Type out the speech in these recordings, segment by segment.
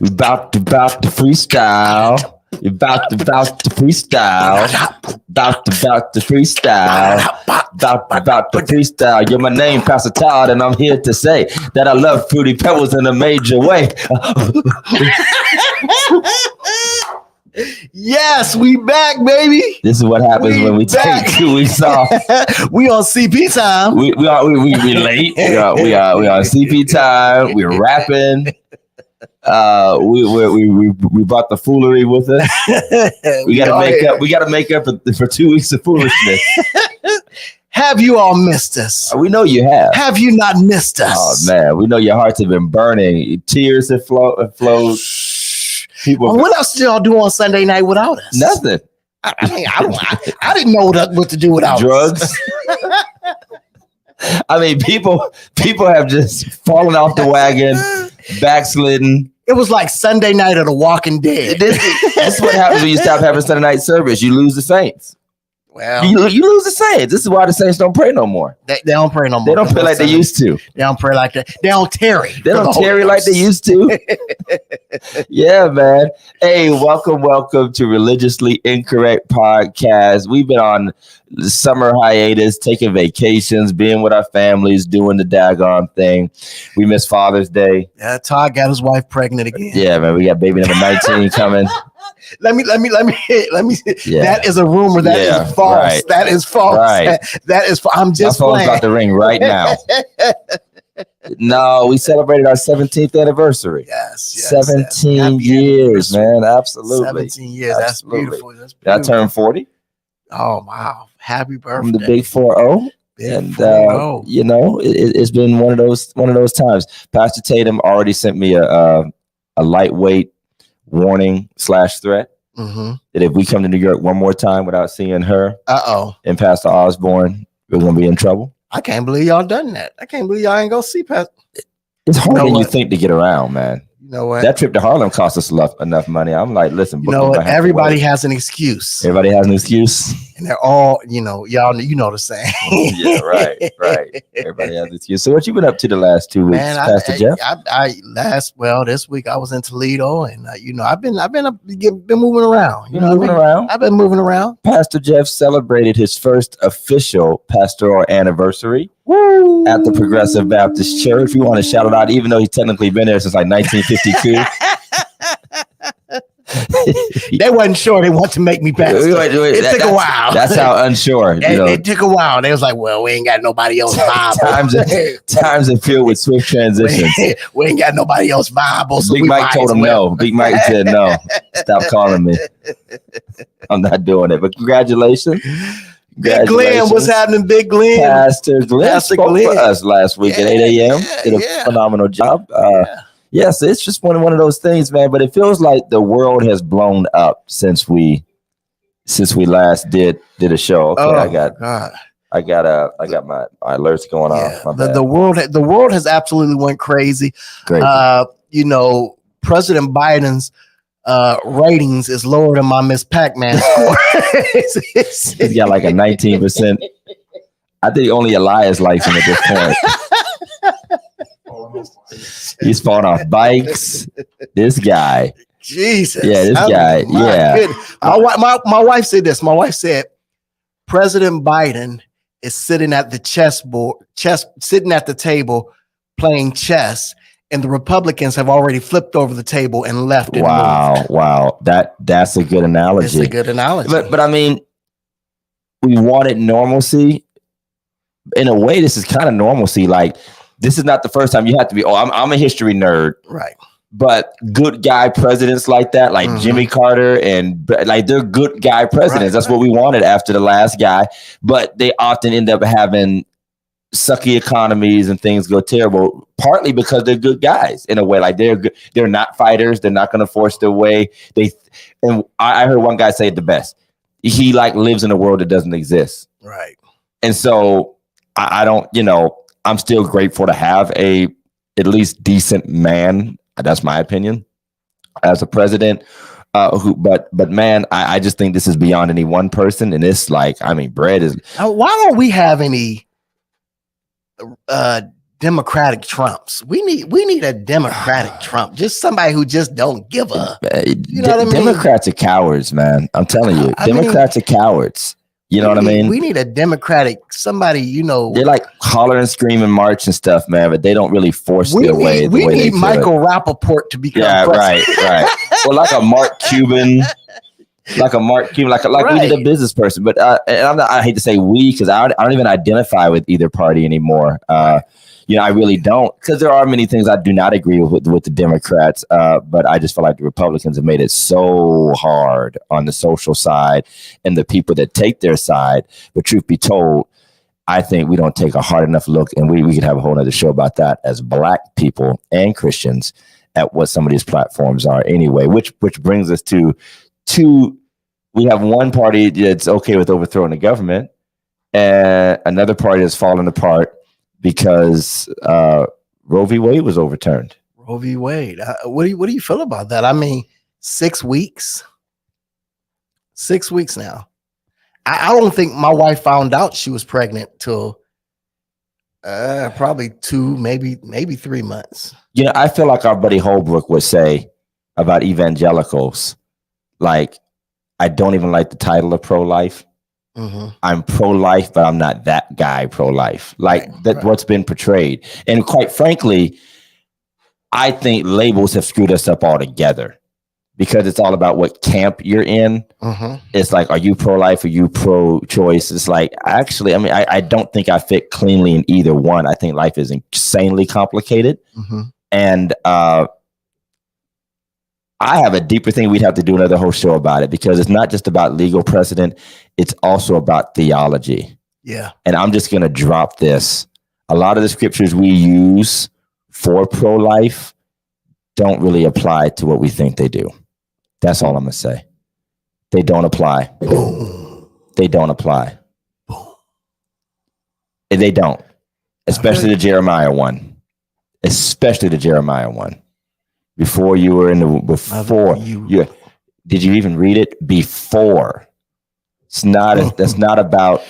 We about to freestyle. We about to freestyle. About to freestyle. About to freestyle. You're my name, Pastor Todd, and I'm here to say that I love Fruity Pebbles in a major way. Yes, we back, baby. This is what happens when we take 2 weeks off. We on CP time. We late. We on CP time. We're rapping. We brought the foolery with us. We gotta make up for 2 weeks of foolishness. Have you all missed us? We know you have. Have you not missed us? Oh man, we know your hearts have been burning. Tears have flowed. What else did y'all do on Sunday night without us? Nothing. I didn't know what to do without drugs. us. I mean, people have just fallen off the wagon, backslidden. It was like Sunday night of The Walking Dead. This is what happens when you stop having Sunday night service. You lose the saints. Well, you lose the saints. This is why the saints don't pray no more. They don't pray no more. They don't pray like they used to. They don't pray like that. They don't tarry. They don't tarry like they used to. Yeah, man. Hey, welcome to Religiously Incorrect Podcast. We've been on the summer hiatus, taking vacations, being with our families, doing the daggone thing. We missed Father's Day. Yeah, Todd got his wife pregnant again. Yeah, man. We got baby number 19 coming. Let me. Yeah. That is a rumor. That is false. Right. That is false. Right. That is. I'm just. My phone's about to ring right now. No, we celebrated our 17th anniversary. Yes. 17 years, man. Absolutely. 17 years. That's beautiful. That's beautiful. I turned 40. Oh wow! Happy birthday. From the big 4-0. And it's been one of those times. Pastor Tatum already sent me a lightweight warning / threat that if we come to New York one more time without seeing her and Pastor Osborne, we're gonna be in trouble. I can't believe y'all done that. I can't believe y'all ain't go see Pastor. It's harder than you think to get around, man. You know what? That trip to Harlem cost us enough money. I'm like, listen, you know what? Everybody has an excuse. Everybody has an excuse. And they're all, y'all, the same. Yeah, right. Everybody has an excuse. So what you been up to the last 2 weeks, man, Pastor Jeff? This week I was in Toledo, and I've been moving around. I've been moving around. Pastor Jeff celebrated his first official pastoral anniversary. Woo! At the Progressive Baptist Church. We want to shout it out, even though he's technically been there since like 1952. They wasn't sure they want to make me pastor. It took a while. That's how unsure. It took a while. They was like, well, we ain't got nobody else Bible. times are filled with swift transitions. We ain't got nobody else Bible. So Big Mike told him no. Big Mike said no. Stop calling me. I'm not doing it. But congratulations. Big Glenn, what's happening, Big Glenn? Pastor Glenn spoke for us last week at 8 a.m. Did a phenomenal job. Yes, it's just one of those things, man. But it feels like the world has blown up since we last did a show. Okay, I got my alerts going on. The world has absolutely went crazy. President Biden's ratings is lower than my Miss Pac-Man score. He's got like a 19%. I think only Elias likes him at this point. He's falling off bikes. This guy. Jesus. Yeah, this guy. Yeah. My wife said this. My wife said President Biden is sitting at the sitting at the table playing chess. And the Republicans have already flipped over the table and left. Wow. That's a good analogy. It's a good analogy. But I mean, we wanted normalcy. In a way, this is kind of normalcy. Like, this is not the first time you have to be. Oh, I'm a history nerd, right? But good guy presidents like that, like Jimmy Carter, and like they're good guy presidents. That's what we wanted after the last guy. But they often end up having sucky economies and things go terrible, partly because they're good guys in a way. Like they're not fighters. They're not going to force their way. And I heard one guy say it the best. He like lives in a world that doesn't exist. Right. And so I don't, I'm still grateful to have a at least decent man. That's my opinion as a president. But man, I just think this is beyond any one person. And it's like, I mean, bread is. Why don't we have any Democratic Trumps. We need a Democratic Trump. Just somebody who just don't give a. You know what I mean? Democrats are cowards, man. I'm telling you, Democrats are cowards. You know what I mean? We need a Democratic somebody. You know, they like holler and scream and march and stuff, man. But they don't really force their way. We need Michael Rappaport to become president. right. Or like a Mark Cuban. Like we need a business person, but and I hate to say we because I don't even identify with either party anymore. I really don't, because there are many things I do not agree with the Democrats, but I just feel like the Republicans have made it so hard on the social side and the people that take their side. But truth be told, I think we don't take a hard enough look, and we could have a whole other show about that as Black people and Christians at what some of these platforms are anyway, which brings us to we have one party that's okay with overthrowing the government, and another party that's falling apart because Roe v. Wade was overturned. Roe v. Wade. What do you feel about that? I mean, 6 weeks. 6 weeks now. I don't think my wife found out she was pregnant till probably 2, maybe 3 months. I feel like our buddy Holbrook would say about evangelicals, like, I don't even like the title of pro-life. Mm-hmm. I'm pro-life, but I'm not that guy pro-life. What's been portrayed. And quite frankly, I think labels have screwed us up altogether, because it's all about what camp you're in. Mm-hmm. It's like, are you pro-life? Are you pro-choice? It's like, actually, I don't think I fit cleanly in either one. I think life is insanely complicated. Mm-hmm. And I have a deeper thing. We'd have to do another whole show about it, because it's not just about legal precedent. It's also about theology. Yeah. And I'm just going to drop this. A lot of the scriptures we use for pro-life don't really apply to what we think they do. That's all I'm going to say. They don't apply. Boom. They don't apply. Boom. They don't. Especially the Jeremiah one. Especially the Jeremiah one. Before you were in the did you even read it? Before. That's not about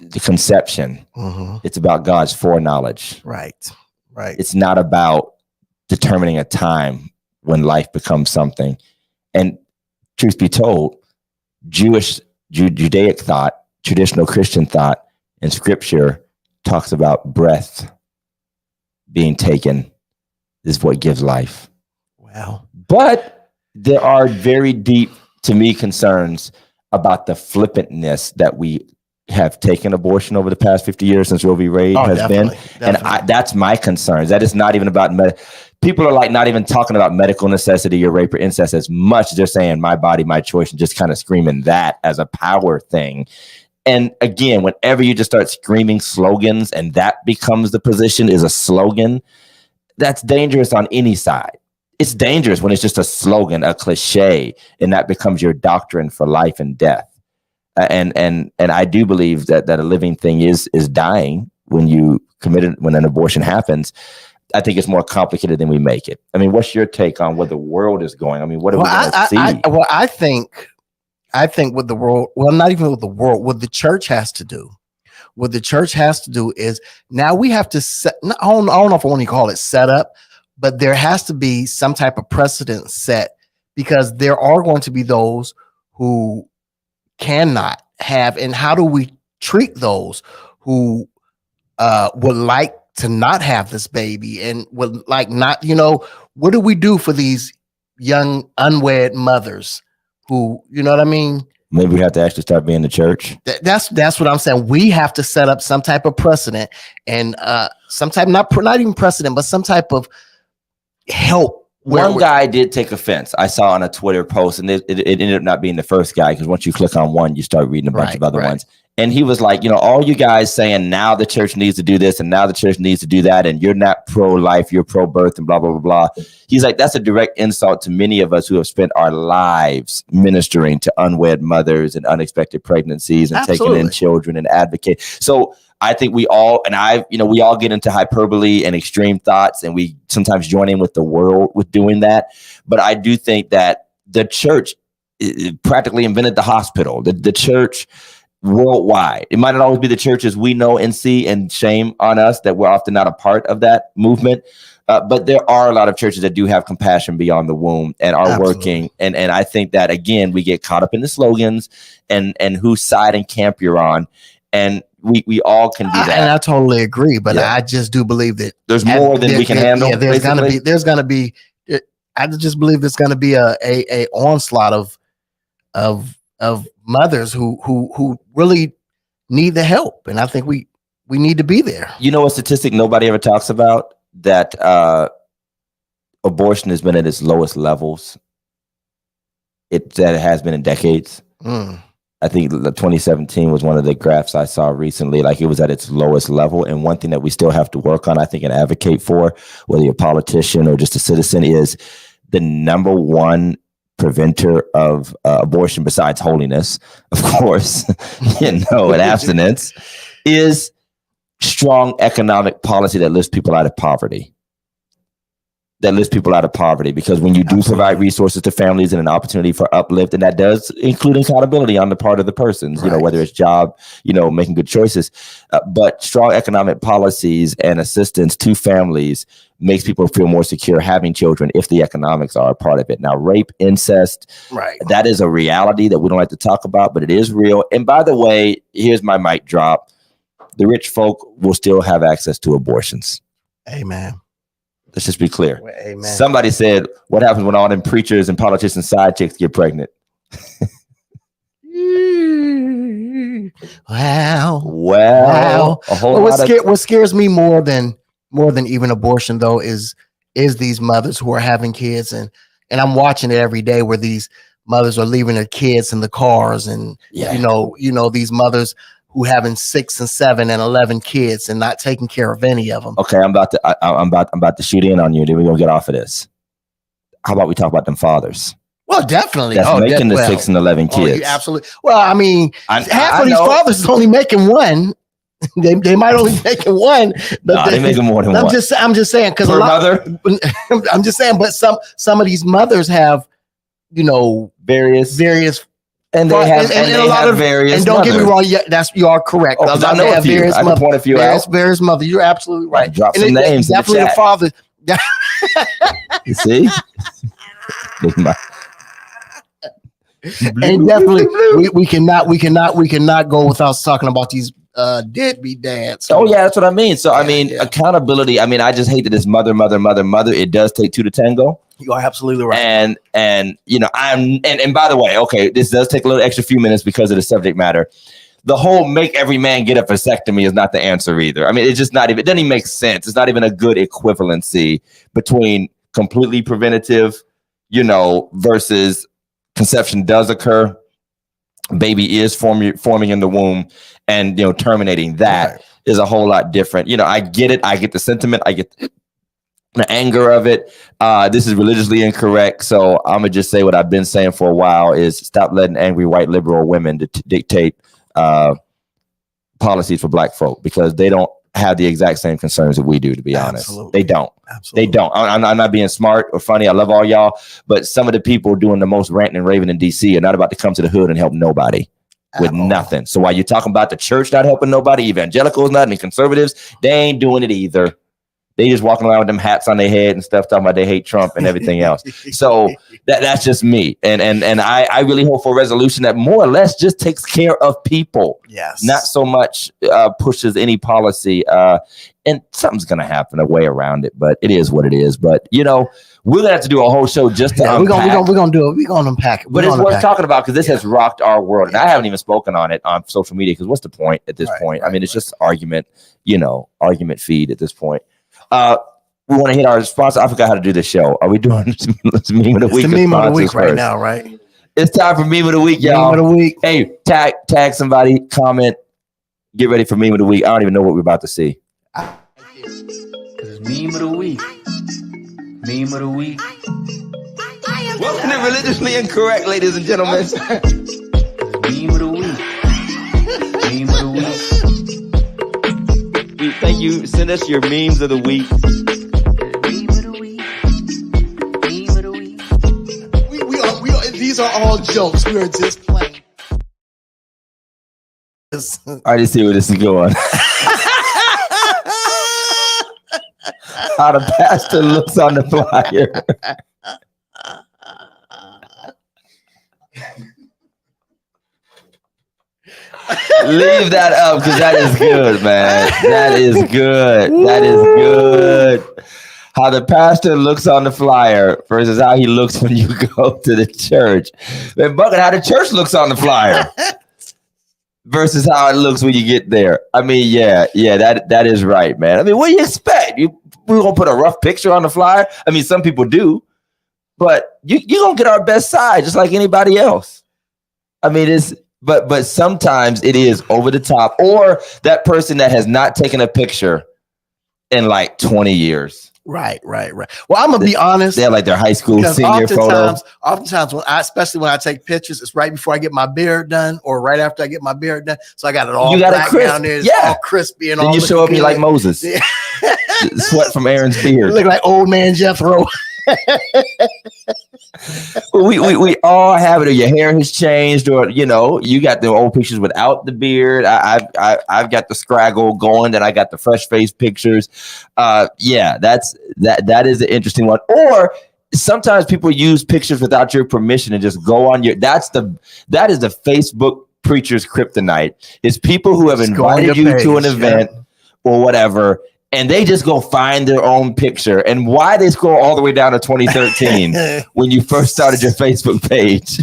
the conception. Mm-hmm. It's about God's foreknowledge. Right. It's not about determining a time when life becomes something. And truth be told, Judaic thought, traditional Christian thought, and scripture talks about breath being taken is what gives life. Wow. But there are very deep, to me, concerns about the flippantness that we have taken abortion over the past 50 years since Roe v. Wade has been. And that's my concerns. That is not even about people are like not even talking about medical necessity or rape or incest as much as they're saying my body, my choice, and just kind of screaming that as a power thing. And again, whenever you just start screaming slogans and that becomes the position, is a slogan, that's dangerous on any side. It's dangerous when it's just a slogan, a cliche, and that becomes your doctrine for life and death. And I do believe that a living thing is dying when an abortion happens. I think it's more complicated than we make it. I mean, what's your take on where the world is going? I mean, what are we going to see? I think with the world, well, not even with the world, what the church has to do. What the church has to do is now we have to set. I don't know if I want to call it set up, but there has to be some type of precedent set, because there are going to be those who cannot have. And how do we treat those who would like to not have this baby and would like not, what do we do for these young unwed mothers who, you know what I mean? Maybe we have to actually start being the church. That's what I'm saying. We have to set up some type of precedent, and some type, not even precedent, but some type of help. One guy did take offense. I saw on a Twitter post, and it ended up not being the first guy, because once you click on one, you start reading a bunch of other ones. And he was like, all you guys saying now the church needs to do this and now the church needs to do that, and you're not pro-life, you're pro-birth, and blah, blah, blah, blah. He's like, that's a direct insult to many of us who have spent our lives ministering to unwed mothers and unexpected pregnancies and Absolutely. taking in children and advocate. So I think we all get into hyperbole and extreme thoughts, and we sometimes join in with the world with doing that. But I do think that the church practically invented the hospital. The church worldwide. It might not always be the churches we know and see, and shame on us that we're often not a part of that movement. But there are a lot of churches that do have compassion beyond the womb and are working. And I think that, again, we get caught up in the slogans and whose side and camp you're on. And we all can do that. And I totally agree. But I just do believe that there's more than we can handle. Yeah, there's gonna be. I just believe there's gonna be a onslaught of mothers who really need the help. And I think we need to be there. You know, a statistic nobody ever talks about, that abortion has been at its lowest levels that it has been in decades. I think 2017 was one of the graphs I saw recently. Like, it was at its lowest level. And one thing that we still have to work on, I think, and advocate for, whether you're a politician or just a citizen, is the number one preventer of abortion, besides holiness, of course, and abstinence, is strong economic policy that lifts people out of poverty. Because when you do provide resources to families and an opportunity for uplift, and that does include accountability on the part of the persons, whether it's job, making good choices, but strong economic policies and assistance to families makes people feel more secure having children if the economics are a part of it. Now, rape, incest, that is a reality that we don't like to talk about, but it is real. And by the way, here's my mic drop. The rich folk will still have access to abortions. Amen. Let's just be clear. Well, amen. Somebody said, what happens when all them preachers and politicians' side chicks get pregnant? Wow. A whole what scares me more than even abortion, though, is these mothers who are having kids, and I'm watching it every day, where these mothers are leaving their kids in the cars, and these mothers who having 6 and 7 and 11 kids and not taking care of any of them. Okay, I'm about to shoot in on you. Then we're gonna get off of this. How about we talk about them fathers? Well, definitely. That's making the 6 and 11 kids. Yeah, absolutely. Well, I mean, half of these fathers is only making one. They might only be making one, but they're making more than one. I'm just saying, because mother. I'm just saying, but some of these mothers have, various. And they have various. And don't get me wrong, you are correct. I know have various mothers. I can point a few out. Various mothers. You're absolutely right. Drop some names. Definitely the father. You see? And definitely, we cannot go without talking about these deadbeat dads. Oh yeah, that's what I mean. So accountability. I mean, I just hate that this mother. It does take two to tango. You are absolutely right. And and by the way, okay, this does take a little extra few minutes because of the subject matter. The whole make every man get a vasectomy is not the answer either. I mean, it's just not even. It doesn't even make sense. It's not even a good equivalency between completely preventative, versus conception does occur, baby is forming in the womb, and terminating that is a whole lot different. I get it. I get the sentiment. I get the anger of it. This is religiously incorrect. So I'm gonna just say what I've been saying for a while is stop letting angry white liberal women dictate policies for black folk, because they don't have the exact same concerns that we do, to be honest. They don't. Absolutely. They don't. I'm not being smart or funny. I love all y'all, but some of the people doing the most ranting and raving in DC are not about to come to the hood and help nobody with nothing. So while you're talking about the church not helping nobody, evangelicals not, and conservatives, they ain't doing it either. They just walking around with them hats on their head and stuff, talking about they hate Trump and everything else. So that's just me. And I really hope for a resolution that more or less just takes care of people. Yes. Not so much pushes any policy. And something's going to happen, a way around it, but it is what it is. But, we're going to have to do a whole show just to unpack. We're going to do it. We're going to unpack it. But it's worth talking about, because this has rocked our world. And I haven't even spoken on it on social media, because what's the point at this point? I mean, it's just argument feed at this point. We want to hit our sponsor. I forgot how to do the show. Are we doing this meme of the week? It's the meme of the week right now, right? It's time for meme of the week, y'all. Meme of the week. Hey, tag somebody, comment, get ready for meme of the week. I don't even know what we're about to see. It's meme of the week. Meme of the week. Welcome to Religiously Incorrect, ladies and gentlemen. Meme of the week. Meme of the week. Thank you. Send us your memes of the week. Meme of the week. Meme of the week. We are, these are all jokes. We are just playing. I just see where this is going. How the pastor looks on the flyer. Leave that up because that is good, man. That is good. That is good. How the pastor looks on the flyer versus how he looks when you go to the church. And Bucket, how the church looks on the flyer versus how it looks when you get there. I mean, yeah, that is right, man. I mean, what do you expect? We're gonna put a rough picture on the flyer. I mean, some people do, but you're gonna get our best side just like anybody else. I mean, but sometimes it is over the top, or that person that has not taken a picture in like 20 years. Right. Well, I'm gonna be honest. They're like their high school senior photo. Oftentimes, especially when I take pictures, it's right before I get my beard done, or right after I get my beard done. So I got it all black down there, all crispy, and then all. You show up, you like Moses. Yeah. Sweat from Aaron's beard. You look like old man Jethro. we all have it, or your hair has changed, or you got the old pictures without the beard. I've got the scraggle going, then I got the fresh face pictures. That is an interesting one. Or sometimes people use pictures without your permission and just go on that is the Facebook preacher's kryptonite. It's people who have invited you to an event or whatever, and they just go find their own picture. And why they scroll all the way down to 2013 when you first started your Facebook page?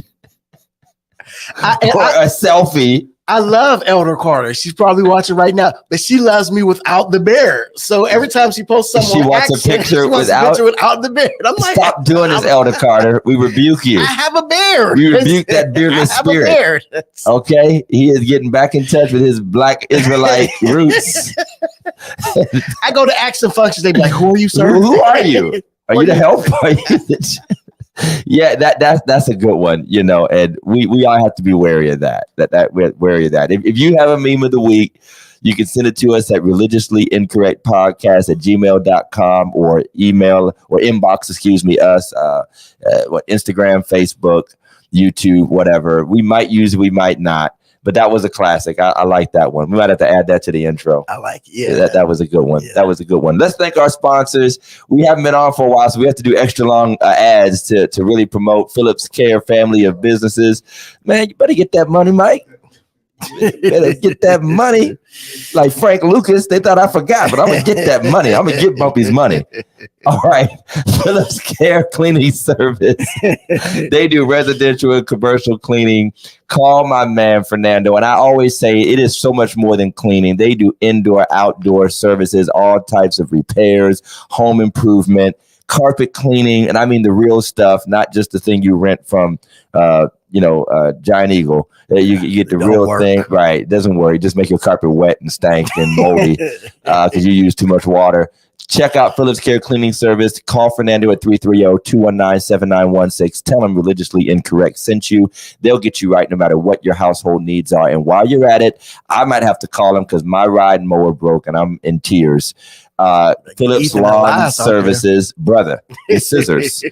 Or a selfie. I love Elder Carter. She's probably watching right now, but she loves me without the beard. So every time she posts something, she wants a picture without the beard. I'm like, stop doing this, Elder Carter. We rebuke you. I have a beard. We rebuke that beardless spirit. A beard. Okay, he is getting back in touch with his Black Israelite roots. I go to action functions. They be like, "Who are you, sir? Who are you? Are you the help? Are you Yeah, that's a good one, and we all have to be wary of that. We're wary of that. If you have a meme of the week, you can send it to us at religiouslyincorrectpodcast@gmail.com or email or inbox, us, Instagram, Facebook, YouTube, whatever. We might use it, we might not. But that was a classic. I like that one. We might have to add that to the intro. I like it. Yeah. That was a good one. Yeah. That was a good one. Let's thank our sponsors. We haven't been on for a while, so we have to do extra long ads to really promote Phillips Care family of businesses. Man, you better get that money, Mike. Better get that money. Like Frank Lucas, they thought I forgot, but I'm going to get that money. I'm going to get Bumpy's money. All right. Phillips Care Cleaning Service. They do residential and commercial cleaning. Call my man, Fernando. And I always say it is so much more than cleaning. They do indoor, outdoor services, all types of repairs, home improvement, carpet cleaning. And I mean the real stuff, not just the thing you rent from, Giant Eagle. You get the real thing, right? It doesn't worry. Just make your carpet wet and stank and moldy because you use too much water. Check out Phillips Care Cleaning Service. Call Fernando at 330-219-7916. Tell him Religiously Incorrect sent you. They'll get you right no matter what your household needs are. And while you're at it, I might have to call him because my ride mower broke and I'm in tears. Phillips Lawn Services, brother, it's scissors.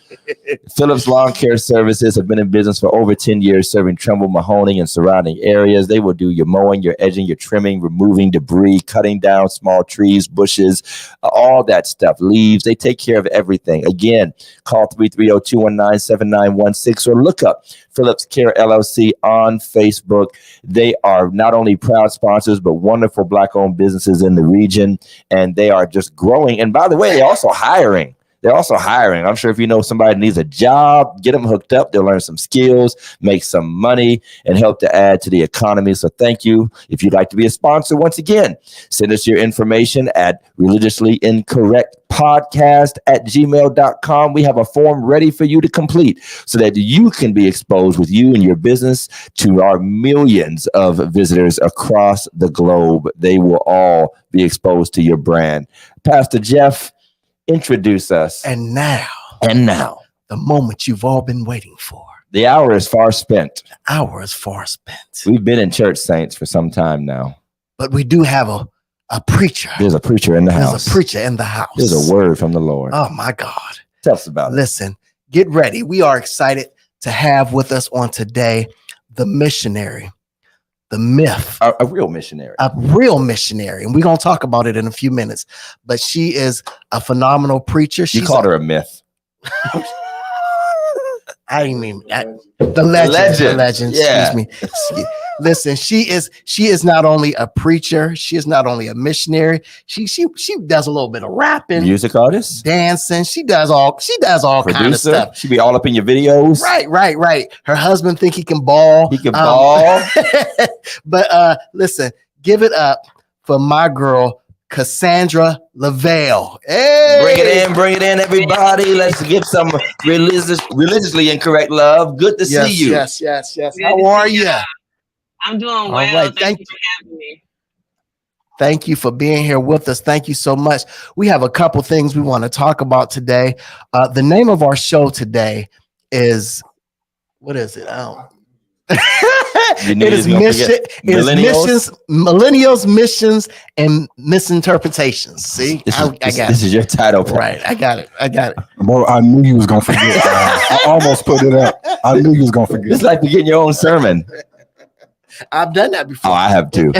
Phillips Lawn Care Services have been in business for over 10 years, serving Trumbull, Mahoning, and surrounding areas. They will do your mowing, your edging, your trimming, removing debris, cutting down small trees, bushes, all that stuff, leaves. They take care of everything. Again, call 330-219-7916 or look up Phillips Care LLC on Facebook. They are not only proud sponsors, but wonderful Black-owned businesses in the region, and they are just growing. And by the way, they're also hiring. I'm sure if you know somebody needs a job, get them hooked up. They'll learn some skills, make some money, and help to add to the economy. So thank you. If you'd like to be a sponsor, once again, send us your information at religiouslyincorrectpodcast@gmail.com. We have a form ready for you to complete so that you can be exposed with you and your business to our millions of visitors across the globe. They will all be exposed to your brand. Pastor Jeff, introduce us. And now, the moment you've all been waiting for. The hour is far spent. We've been in church, saints, for some time now. But we do have a preacher. There's a preacher in the house. There's a word from the Lord. Oh, my God. Tell us about it. Listen, get ready. We are excited to have with us on today the missionary, the myth, a real missionary. a real missionary. And we're going to talk about it in a few minutes. But she is a phenomenal preacher. You called her a myth. I didn't mean the legend. Yeah. Excuse me. Listen, she is not only a preacher, she is not only a missionary. She does a little bit of rapping, Music artist, dancing. She does all kind of stuff. She be all up in your videos. Right. Her husband think he can ball. He can ball. But listen, give it up for my girl Cassandra Leavell. Hey! Bring it in, everybody. Let's give some religiously incorrect love. Good to see you. Yes. How are you? I'm doing well. Right. Thank you for having me. Thank you for being here with us. Thank you so much. We have a couple things we want to talk about today. The name of our show today is, what is it? It is Millennials, Missions, and Misinterpretations. See, this is your title, right? I got it. Boy, I knew you was gonna forget. I almost put it up. I knew you was gonna forget. It's like forgetting your own sermon. I've done that before. Oh, I have too.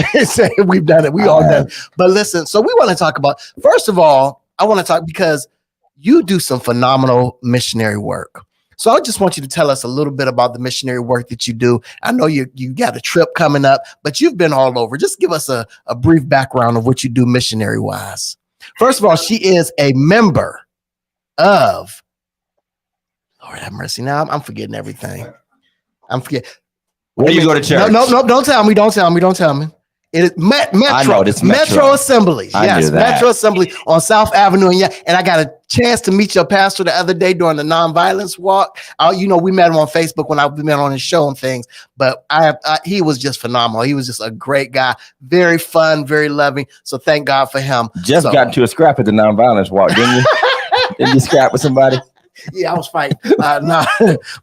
We've done it. We all done it. But listen, so we want to talk about, first of all, I want to talk because you do some phenomenal missionary work. So I just want you to tell us a little bit about the missionary work that you do. I know you got a trip coming up, but you've been all over. Just give us a brief background of what you do missionary wise. First of all, she is a member of, Lord have mercy. Now I'm forgetting everything. Where do you go to church? No, don't tell me. It is Metro. I know, it's Metro Assembly. Yes, Metro Assembly on South Avenue. And I got a chance to meet your pastor the other day during the nonviolence walk. We met him on Facebook when we met on his show and things. But he was just phenomenal. He was just a great guy, very fun, very loving. So thank God for him. Just got into a scrap at the nonviolence walk, didn't you? Didn't you scrap with somebody? Yeah, I was fighting. No,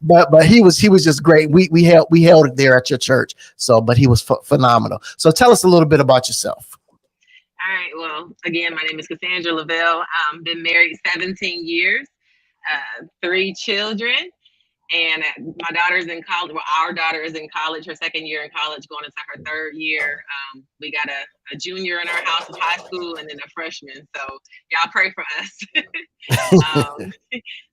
but he was just great. We held it there at your church. So, but he was phenomenal. So, tell us a little bit about yourself. All right. Well, again, my name is Cassandra Leavell. Been married 17 years, 3 children, and my daughter's in college. Well, our daughter is in college, her second year in college, going into her 3rd year. We got a junior in our house of high school and then a freshman. So y'all pray for us.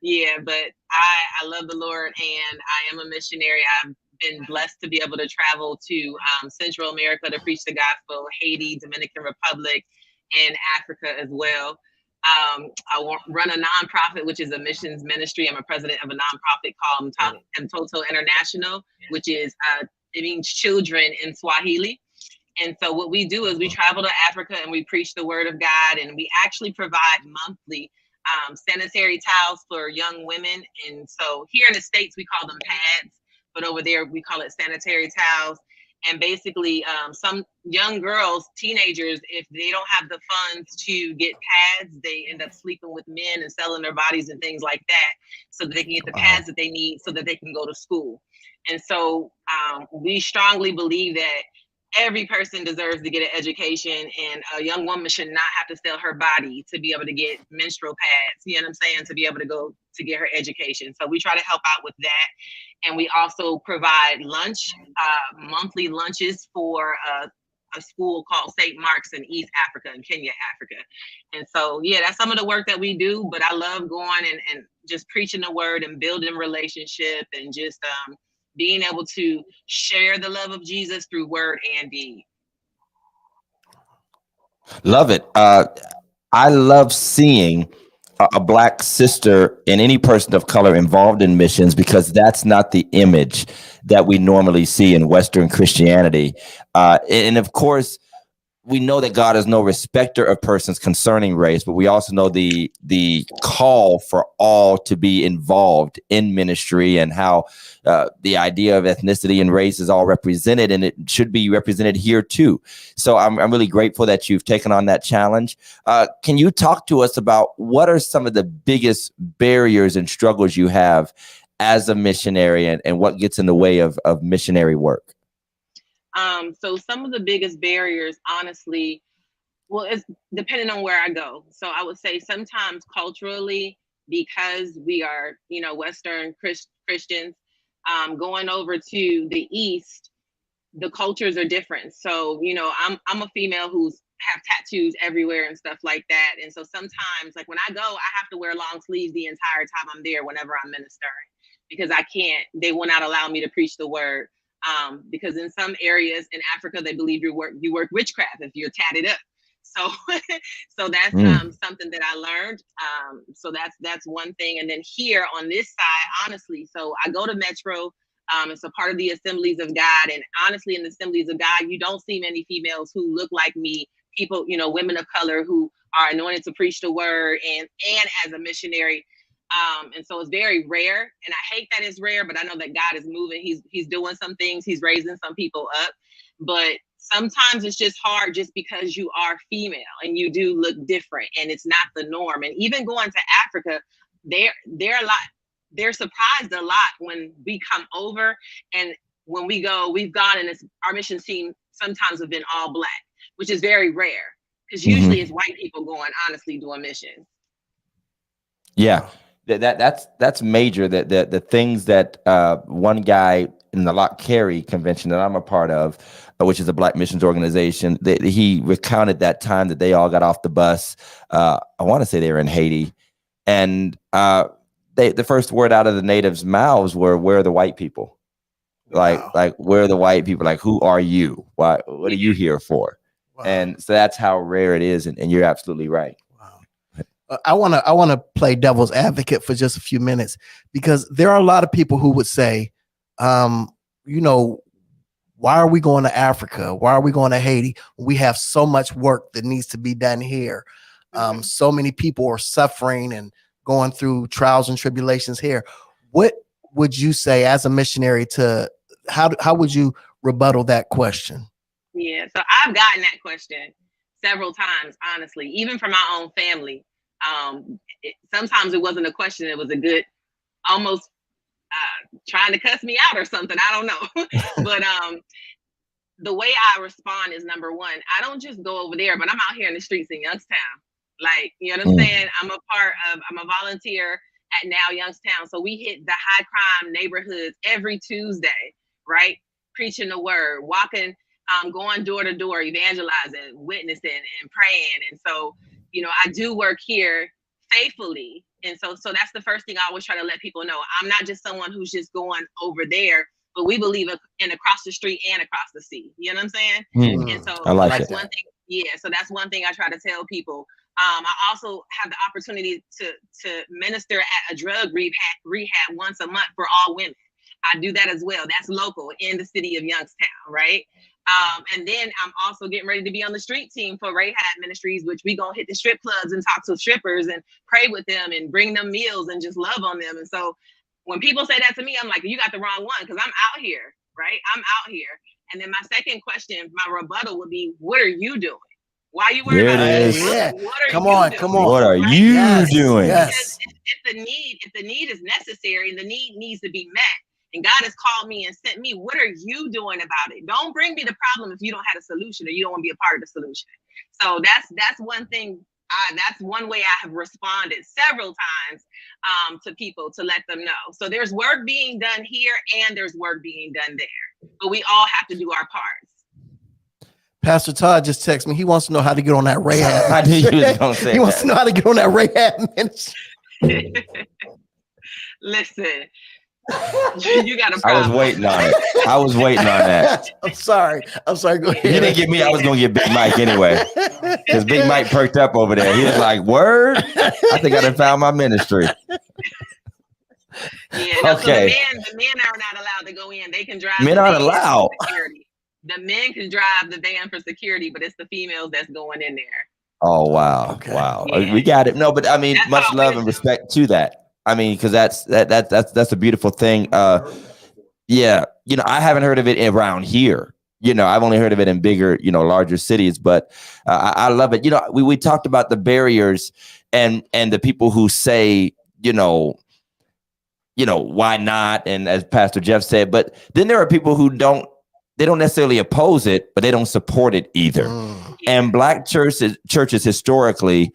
Yeah, but I love the Lord and I am a missionary. I've been blessed to be able to travel to Central America to preach the gospel, Haiti, Dominican Republic, and Africa as well. I run a nonprofit, which is a missions ministry. I'm a president of a nonprofit called Mtoto International, which is, it means children in Swahili. And so what we do is we travel to Africa and we preach the word of God, and we actually provide monthly sanitary towels for young women. And so here in the States, we call them pads, but over there we call it sanitary towels. And basically some young girls, teenagers, if they don't have the funds to get pads, they end up sleeping with men and selling their bodies and things like that so that they can get the pads that they need so that they can go to school. And so we strongly believe that every person deserves to get an education, and a young woman should not have to sell her body to be able to get menstrual pads, you know what I'm saying, to be able to go to get her education. So we try to help out with that. And we also provide lunch, monthly lunches for a school called St. Mark's in East Africa, in Kenya, Africa. And so, yeah, that's some of the work that we do, but I love going and just preaching the word and building relationship and just being able to share the love of Jesus through word and deed. Love it. I love seeing a Black sister and any person of color involved in missions, because that's not the image that we normally see in Western Christianity. And of course, we know that God is no respecter of persons concerning race, but we also know the call for all to be involved in ministry, and how the idea of ethnicity and race is all represented, and it should be represented here too. So I'm really grateful that you've taken on that challenge. Can you talk to us about what are some of the biggest barriers and struggles you have as a missionary, and what gets in the way of missionary work? So some of the biggest barriers, honestly, well, it's depending on where I go. So I would say sometimes culturally, because we are, Western Christians, going over to the East, the cultures are different. So, I'm a female who's have tattoos everywhere and stuff like that. And so sometimes, like when I go, I have to wear long sleeves the entire time I'm there whenever I'm ministering, because they will not allow me to preach the word. Because in some areas in Africa, they believe you work witchcraft if you're tatted up. So, so that's something that I learned. So that's one thing. And then here on this side, honestly, so I go to Metro. It's a part of the Assemblies of God. And honestly, in the Assemblies of God, you don't see many females who look like me, people, women of color who are anointed to preach the word and as a missionary. And so it's very rare. And I hate that it's rare, but I know that God is moving. He's doing some things. He's raising some people up. But sometimes it's just hard just because you are female and you do look different and it's not the norm. And even going to Africa, they're surprised a lot when we come over, and when we go, we've gone, and our mission team sometimes have been all Black, which is very rare because usually it's white people going, honestly, doing missions. Yeah, that's major. That the things that one guy in the Lock Carry convention that I'm a part of, which is a Black missions organization, he recounted that time that they all got off the bus. I want to say they were in Haiti, and the first word out of the natives' mouths were, "Where are the white people?" Like where are the white people? Like, who are you? Why? What are you here for? Wow. And so that's how rare it is. And you're absolutely right. Wow. I want to play devil's advocate for just a few minutes, because there are a lot of people who would say, why are we going to Africa? Why are we going to Haiti? We have so much work that needs to be done here. So many people are suffering and going through trials and tribulations here. What would you say as a missionary to how would you rebuttal that question? Yeah, so I've gotten that question several times, honestly, even from my own family. Sometimes it wasn't a question, it was a good, almost trying to cuss me out or something. I don't know. But the way I respond is, number one, I don't just go over there, but I'm out here in the streets in Youngstown. Like, you know what I'm saying? I'm a volunteer at Now Youngstown. So we hit the high crime neighborhoods every Tuesday, right? Preaching the word, walking, going door to door, evangelizing, witnessing and praying. And so, I do work here faithfully. And so that's the first thing I always try to let people know. I'm not just someone who's just going over there, but we believe in across the street and across the sea. You know what I'm saying? And so that's one thing. Yeah. So that's one thing I try to tell people. I also have the opportunity to minister at a drug rehab once a month for all women. I do that as well. That's local in the city of Youngstown, right? And then I'm also getting ready to be on the street team for Rahab Ministries, which we gonna hit the strip clubs and talk to strippers and pray with them and bring them meals and just love on them. And so when people say that to me, I'm like, you got the wrong one, because I'm out here, right? I'm out here. And then my second question, my rebuttal would be, what are you doing? Why are you worried about it? Yeah. Come on. What are you doing? Yes. If the need is necessary and the need needs to be met, and God has called me and sent me, what are you doing about it? Don't bring me the problem if you don't have a solution or you don't want to be a part of the solution. So that's one thing. That's one way I have responded several times to people, to let them know. So there's work being done here and there's work being done there, but we all have to do our parts. Pastor Todd just texted me. He wants to know how to get on that Rahab. I knew you was gonna say he wants to know how to get on that Rahab ministry. Listen, you got a problem. I was waiting on it. I was waiting on that. I'm sorry. Go ahead. You didn't get me. I was gonna get Big Mike anyway, because Big Mike perked up over there. He was like, "Word, I think I done found my ministry." Yeah. No, okay. So the men are not allowed to go in. They can drive. Men aren't allowed. The men can drive the van for security, but it's the females that's going in there. Oh wow, okay. Wow, Yeah. We got it. No, but I mean, that's much love and respect to that. I mean, because that's a beautiful thing. Yeah, I haven't heard of it around here. I've only heard of it in bigger, larger cities. But I love it. We talked about the barriers and the people who say, why not? And as Pastor Jeff said, but then there are people who don't necessarily oppose it, but they don't support it either. And Black churches historically,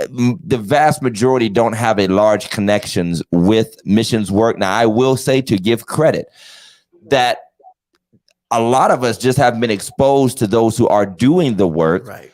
the vast majority don't have a large connections with missions work. Now, I will say, to give credit, that a lot of us just haven't been exposed to those who are doing the work. Right.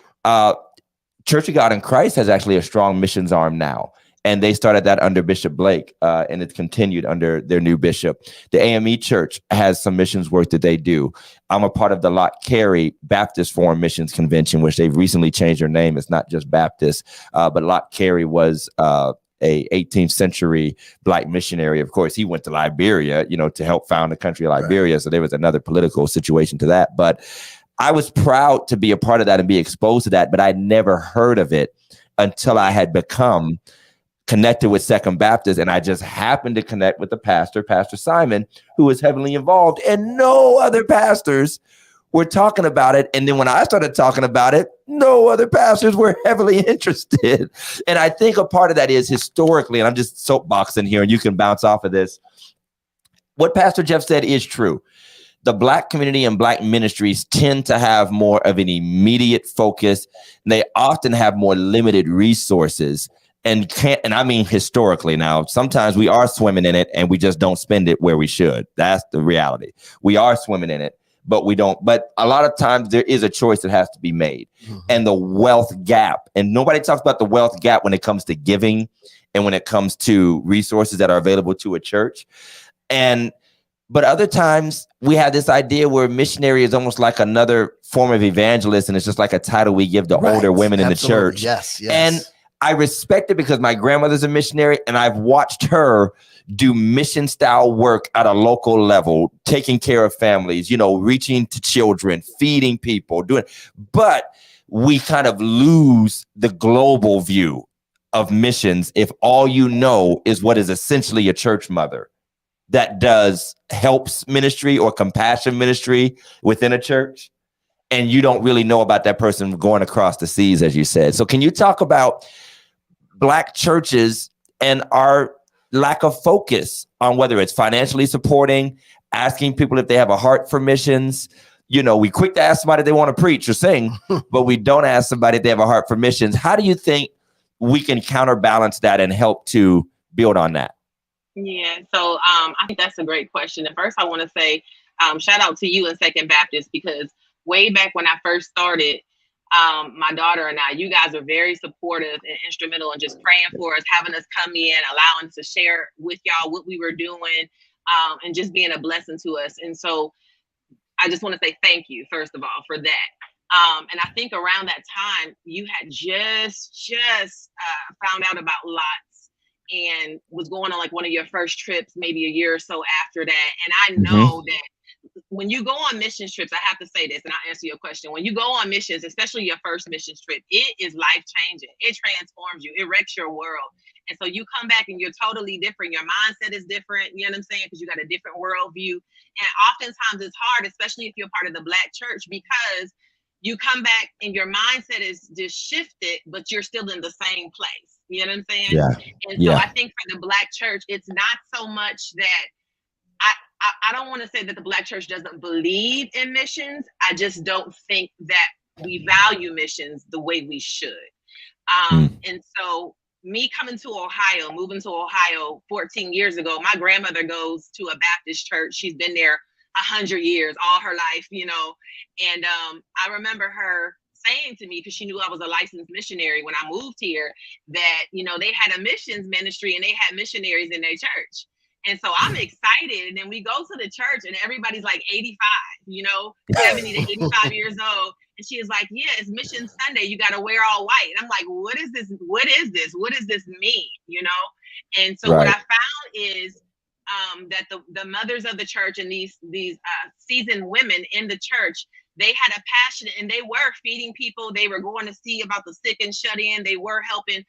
Church of God in Christ has actually a strong missions arm now. And they started that under Bishop Blake, and it's continued under their new bishop. The AME Church has some missions work that they do. I'm a part of the Lot Carey Baptist Foreign Missions Convention, which they've recently changed their name. It's not just Baptist, but Lot Carey was a 18th century Black missionary. Of course, he went to Liberia, to help found the country of Liberia. Right. So there was another political situation to that. But I was proud to be a part of that and be exposed to that, but I never heard of it until I had become connected with Second Baptist, and I just happened to connect with the pastor, Pastor Simon, who was heavily involved, and no other pastors were talking about it. And then when I started talking about it, no other pastors were heavily interested. And I think a part of that is historically, and I'm just soapboxing here, and you can bounce off of this. What Pastor Jeff said is true. The Black community and Black ministries tend to have more of an immediate focus, and they often have more limited resources. And I mean historically now, sometimes we are swimming in it and we just don't spend it where we should. That's the reality. We are swimming in it, but we don't. But a lot of times there is a choice that has to be made. Mm-hmm. And the wealth gap, and nobody talks about the wealth gap when it comes to giving and when it comes to resources that are available to a church. But other times we have this idea where missionary is almost like another form of evangelist, and it's just like a title we give to older women in the church. Yes. And I respect it because my grandmother's a missionary, and I've watched her do mission style work at a local level, taking care of families, reaching to children, feeding people, but we kind of lose the global view of missions if all you know is what is essentially a church mother that does helps ministry or compassion ministry within a church. And you don't really know about that person going across the seas, as you said. So can you talk about Black churches and our lack of focus on whether it's financially supporting, asking people if they have a heart for missions? We quick to ask somebody if they want to preach or sing, but we don't ask somebody if they have a heart for missions. How do you think we can counterbalance that and help to build on that? Yeah, so I think that's a great question. And first, I want to say shout out to you and Second Baptist, because way back when I first started, my daughter and I, you guys are very supportive and instrumental in just praying for us, having us come in, allowing us to share with y'all what we were doing, and just being a blessing to us. And so I just want to say thank you, first of all, for that. And I think around that time, you had just found out about Lots and was going on like one of your first trips, maybe a year or so after that. And I know that when you go on missions trips, I have to say this, and I'll answer your question. When you go on missions, especially your first missions trip, it is life-changing. It transforms you. It wrecks your world. And so you come back and you're totally different. Your mindset is different, you know what I'm saying? Because you got a different worldview. And oftentimes it's hard, especially if you're part of the Black church, because you come back and your mindset is just shifted, but you're still in the same place. You know what I'm saying? Yeah. And so I think for the Black church, it's not so much that I don't want to say that the Black church doesn't believe in missions. I just don't think that we value missions the way we should. And so me coming to Ohio, moving to Ohio 14 years ago, my grandmother goes to a Baptist church. She's been there 100 years, all her life, and I remember her saying to me, because she knew I was a licensed missionary when I moved here, that, they had a missions ministry and they had missionaries in their church. And so I'm excited. And then we go to the church and everybody's like 85, 70 to 85 years old. And she is like, yeah, it's Mission Sunday. You got to wear all white. And I'm like, what is this? What is this? What does this mean? And so what I found is that the mothers of the church and these seasoned women in the church, they had a passion and they were feeding people. They were going to see about the sick and shut in. They were helping.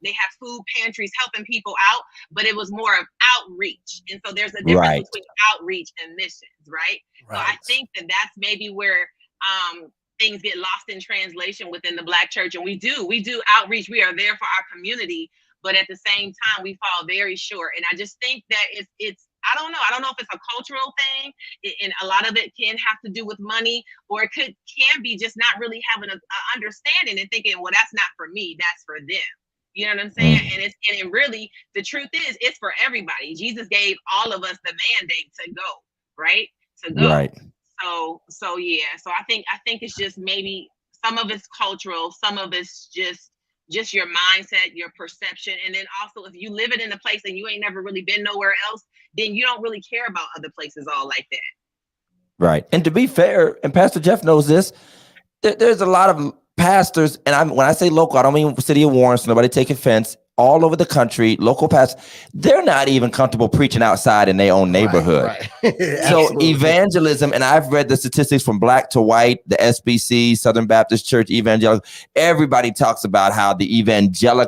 They have food pantries helping people out, but it was more of outreach. And so there's a difference between outreach and missions, right? So I think that that's maybe where things get lost in translation within the Black church. And we do outreach. We are there for our community, but at the same time, we fall very short. And I just think that it's I don't know if it's a cultural thing, and a lot of it can have to do with money, or it can be just not really having an understanding and thinking, well, that's not for me, that's for them. You know what I'm saying? And really, the truth is, it's for everybody. Jesus gave all of us the mandate to go, right? To go. Right. So yeah. So I think it's just maybe some of it's cultural, some of it's just your mindset, your perception, and then also if you live it in a place and you ain't never really been nowhere else, then you don't really care about other places all like that. Right. And to be fair, and Pastor Jeff knows this, there's a lot of pastors, and when I say local, I don't mean city of Warren, so nobody take offense. All over the country, local pastors, they're not even comfortable preaching outside in their own neighborhood. Right. So evangelism, and I've read the statistics from black to white, the SBC, Southern Baptist Church, evangelical. Everybody talks about how the evangelism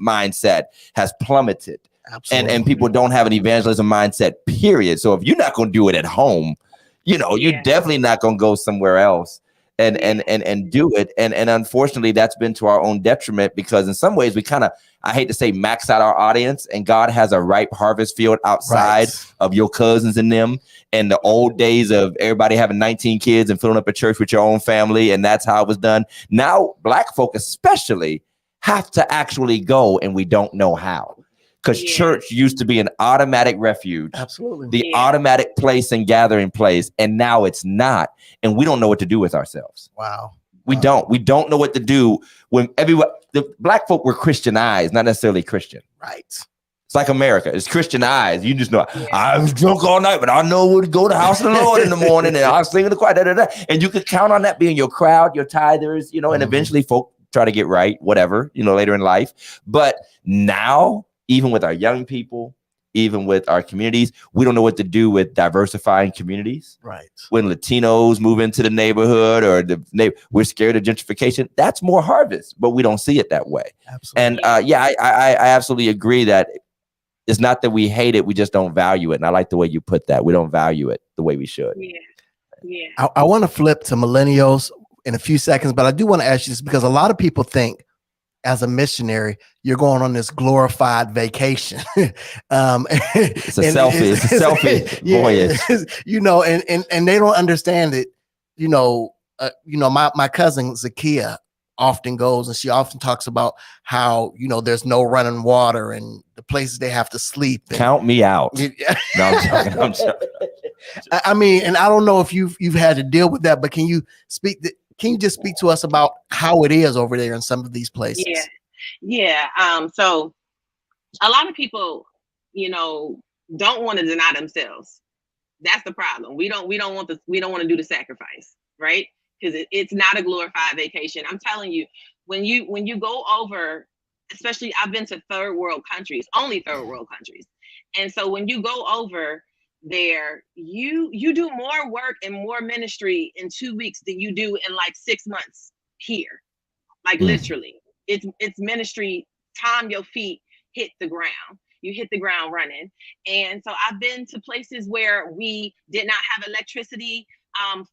mindset has plummeted. Absolutely. And people don't have an evangelism mindset, period. So if you're not going to do it at home, you're definitely not going to go somewhere else and do it. And unfortunately, that's been to our own detriment, because in some ways we kind of, I hate to say, max out our audience, and God has a ripe harvest field outside of your cousins and them. And the old days of everybody having 19 kids and filling up a church with your own family, and that's how it was done. Now, black folk especially have to actually go, and we don't know how. Because church used to be an automatic refuge. Absolutely. The automatic place and gathering place. And now it's not. And we don't know what to do with ourselves. Wow. We don't know what to do when the black folk were Christianized, not necessarily Christian. Right. It's like America. It's Christianized. You just know, I was drunk all night, but I know where to go to the house of the Lord in the morning, and I was singing the choir, and you could count on that being your crowd, your tithers, and eventually folk try to get right, whatever, later in life. But now, even with our young people, even with our communities, we don't know what to do with diversifying communities. Right. When Latinos move into the neighborhood, or we're scared of gentrification, that's more harvest, but we don't see it that way. Absolutely. And I absolutely agree that it's not that we hate it, we just don't value it. And I like the way you put that. We don't value it the way we should. Yeah. I want to flip to millennials in a few seconds, but I do want to ask you this, because a lot of people think as a missionary, you're going on this glorified vacation. It's a selfie voyage. And they don't understand it. My cousin Zakia often goes, and she often talks about how, there's no running water and the places they have to sleep. Count me out. No, I'm joking. I mean, and I don't know if you've had to deal with that, but can you just speak to us about how it is over there in some of these places? Yeah. So a lot of people, don't want to deny themselves. That's the problem. We don't want to do the sacrifice, right? Because it's not a glorified vacation. I'm telling you, when you go over, especially I've been to third world countries, only third world countries. And so when you go over there, you do more work and more ministry in 2 weeks than you do in like 6 months here. Like literally, it's ministry. Time your feet hit the ground. You hit the ground running. And so I've been to places where we did not have electricity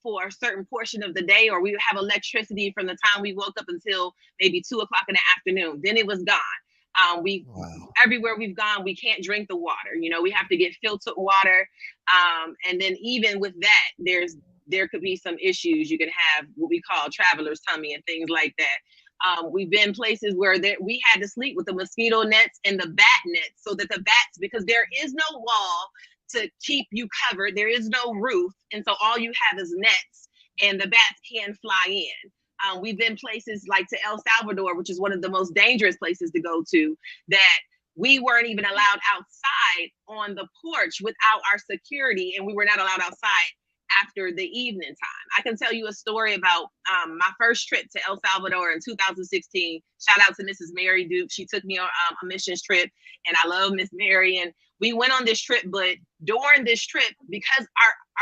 for a certain portion of the day, or we would have electricity from the time we woke up until maybe 2 o'clock in the afternoon. Then it was gone. Everywhere we've gone, we can't drink the water. We have to get filtered water. And then even with that, there could be some issues. You can have what we call traveler's tummy and things like that. We've been places where we had to sleep with the mosquito nets and the bat nets, so that the bats, because there is no wall to keep you covered, there is no roof, and so all you have is nets, and the bats can fly in. We've been places like to El Salvador, which is one of the most dangerous places to go to, that we weren't even allowed outside on the porch without our security, and we were not allowed outside after the evening time. I can tell you a story about my first trip to El Salvador in 2016. Shout out to Mrs. Mary Duke. She took me on a missions trip, and I love Miss Mary. And we went on this trip, but during this trip, because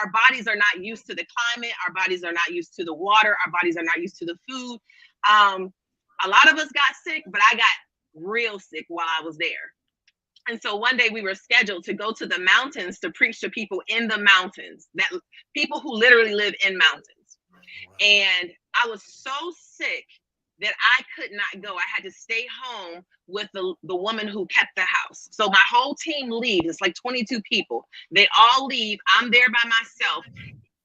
our bodies are not used to the climate, our bodies are not used to the water, our bodies are not used to the food. A lot of us got sick, but I got real sick while I was there. And so one day we were scheduled to go to the mountains to preach to people in the mountains, that people who literally live in mountains. And I was so sick that I could not go. I had to stay home with the woman who kept the house. So my whole team leaves. It's like 22 people. They all leave. I'm there by myself.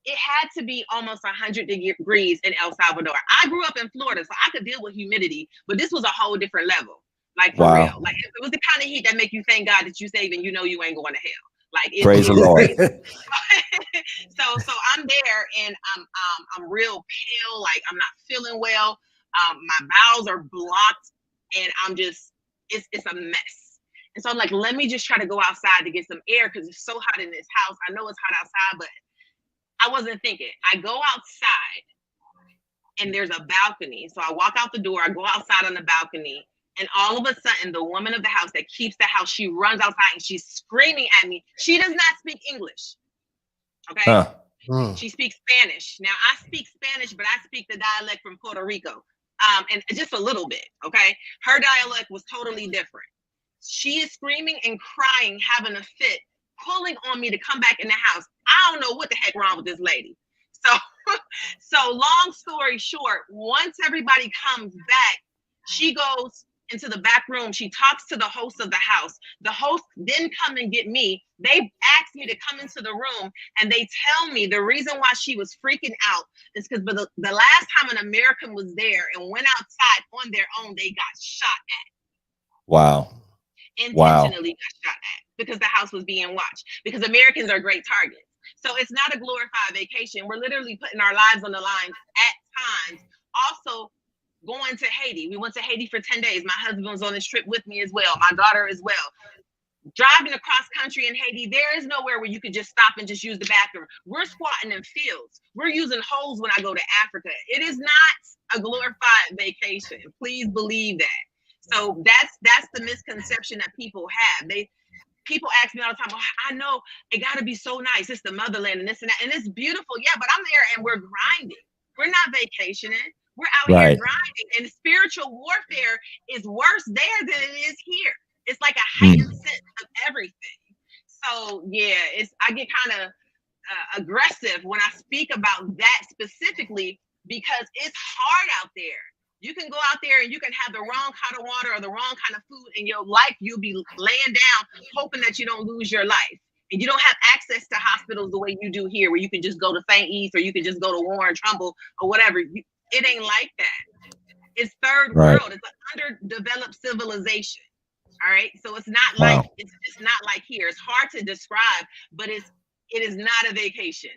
It had to be almost 100 degrees in El Salvador. I grew up in Florida, so I could deal with humidity, but this was a whole different level. Like, for real. Like, it was the kind of heat that make you thank God that you saved and you know you ain't going to hell. Like, praise the Lord. So I'm there and I'm real pale, like I'm not feeling well. My bowels are blocked and I'm just it's a mess. And so I'm like, let me just try to go outside to get some air because it's so hot in this house. I know it's hot outside, but I wasn't thinking. I go outside and there's a balcony. So I walk out the door, I go outside on the balcony, and all of a sudden the woman of the house that keeps the house, she runs outside and she's screaming at me. She does not speak English. Okay. She speaks Spanish. Now I speak Spanish, but I speak the dialect from Puerto Rico. And just a little bit. Okay. Her dialect was totally different. She is screaming and crying, having a fit, pulling on me to come back in the house. I don't know what the heck wrong with this lady. So long story short, once everybody comes back, she goes into the back room. She talks to the host of the house. The host then come and get me. They asked me to come into the room and they tell me the reason why she was freaking out is because the last time an American was there and went outside on their own, they got shot at. Wow. Intentionally got shot at because the house was being watched, because Americans are great targets. So it's not a glorified vacation. We're literally putting our lives on the line at times. Also going to Haiti. We went to Haiti for 10 days. My husband was on this trip with me as well. My daughter as well. Driving across country in Haiti, there is nowhere where you could just stop and just use the bathroom. We're squatting in fields. We're using holes when I go to Africa. It is not a glorified vacation. Please believe that. So that's the misconception that people have. People ask me all the time, well, I know it got to be so nice. It's the motherland and this and that. And it's beautiful. Yeah, but I'm there and we're grinding. We're not vacationing. We're out here grinding. And spiritual warfare is worse there than it is here. It's like a heightened sense of everything. So, yeah, I get kind of aggressive when I speak about that specifically because it's hard out there. You can go out there and you can have the wrong kind of water or the wrong kind of food in your life. You'll be laying down hoping that you don't lose your life. And you don't have access to hospitals the way you do here, where you can just go to St. East or you can just go to Warren Trumbull or whatever. It ain't like that. It's third world. It's an underdeveloped civilization. All right. So it's not like it's just not like here. It's hard to describe, but it is not a vacation.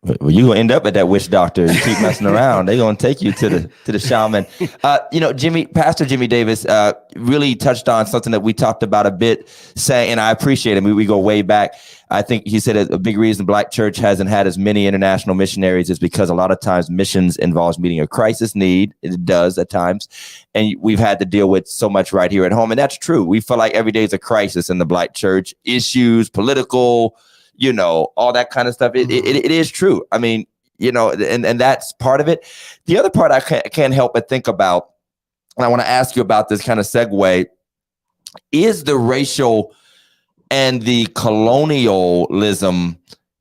Well, you gonna end up at that witch doctor. You keep messing around, they're gonna take you to the shaman. Pastor Jimmy Davis really touched on something that we talked about a bit, saying, and I appreciate it. We go way back. I think he said a big reason Black church hasn't had as many international missionaries is because a lot of times missions involves meeting a crisis need. It does at times, and we've had to deal with so much right here at home, and that's true. We feel like every day is a crisis in the Black church. Issues, political, all that kind of stuff. It is true. I mean, and that's part of it. The other part I can't help but think about, and I want to ask you about this kind of segue, is the racial and the colonialism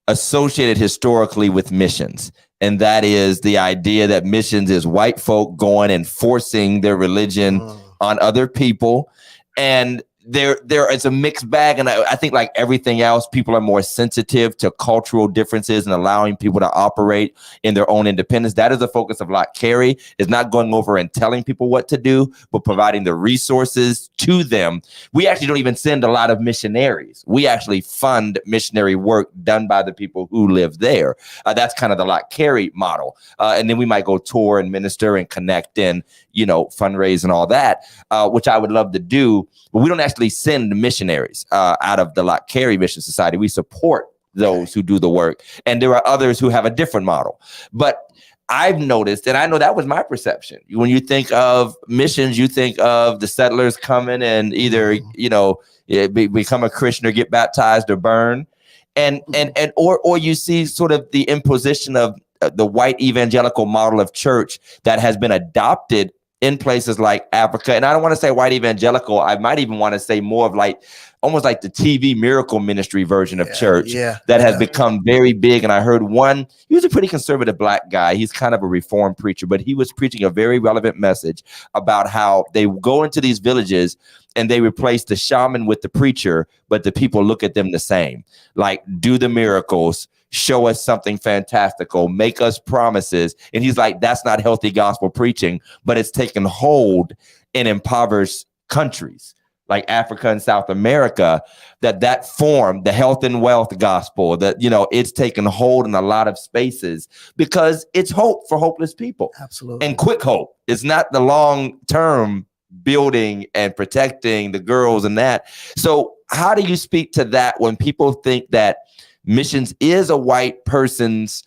associated historically with missions. And that is the idea that missions is white folk going and forcing their religion on other people. And there is a mixed bag, and I think like everything else, people are more sensitive to cultural differences and allowing people to operate in their own independence. That is the focus of Lot Carey, is not going over and telling people what to do, but providing the resources to them. We actually don't even send a lot of missionaries. We actually fund missionary work done by the people who live there. That's kind of the Lot Carey model. And then we might go tour and minister and connect and, fundraise and all that, which I would love to do. But we don't actually send missionaries out of the Lot Carey Mission Society. We support those who do the work. And there are others who have a different model. But I've noticed, and I know that was my perception. When you think of missions, you think of the settlers coming and either, become a Christian or get baptized or burn. Or you see sort of the imposition of the white evangelical model of church that has been adopted in places like Africa. And I don't want to say white evangelical. I might even want to say more of almost like the TV miracle ministry version of church that has become very big. And I heard he was a pretty conservative Black guy. He's kind of a reformed preacher, but he was preaching a very relevant message about how they go into these villages and they replace the shaman with the preacher, but the people look at them the same. Like, do the miracles, show us something fantastical, make us promises. And he's like, that's not healthy gospel preaching, but it's taken hold in impoverished countries. like Africa and South America, that form, the health and wealth gospel, that, you know, it's taken hold in a lot of spaces because it's hope for hopeless people. Absolutely. And quick hope. It's not the long-term building and protecting the girls and that. So how do you speak to that when people think that missions is a white person's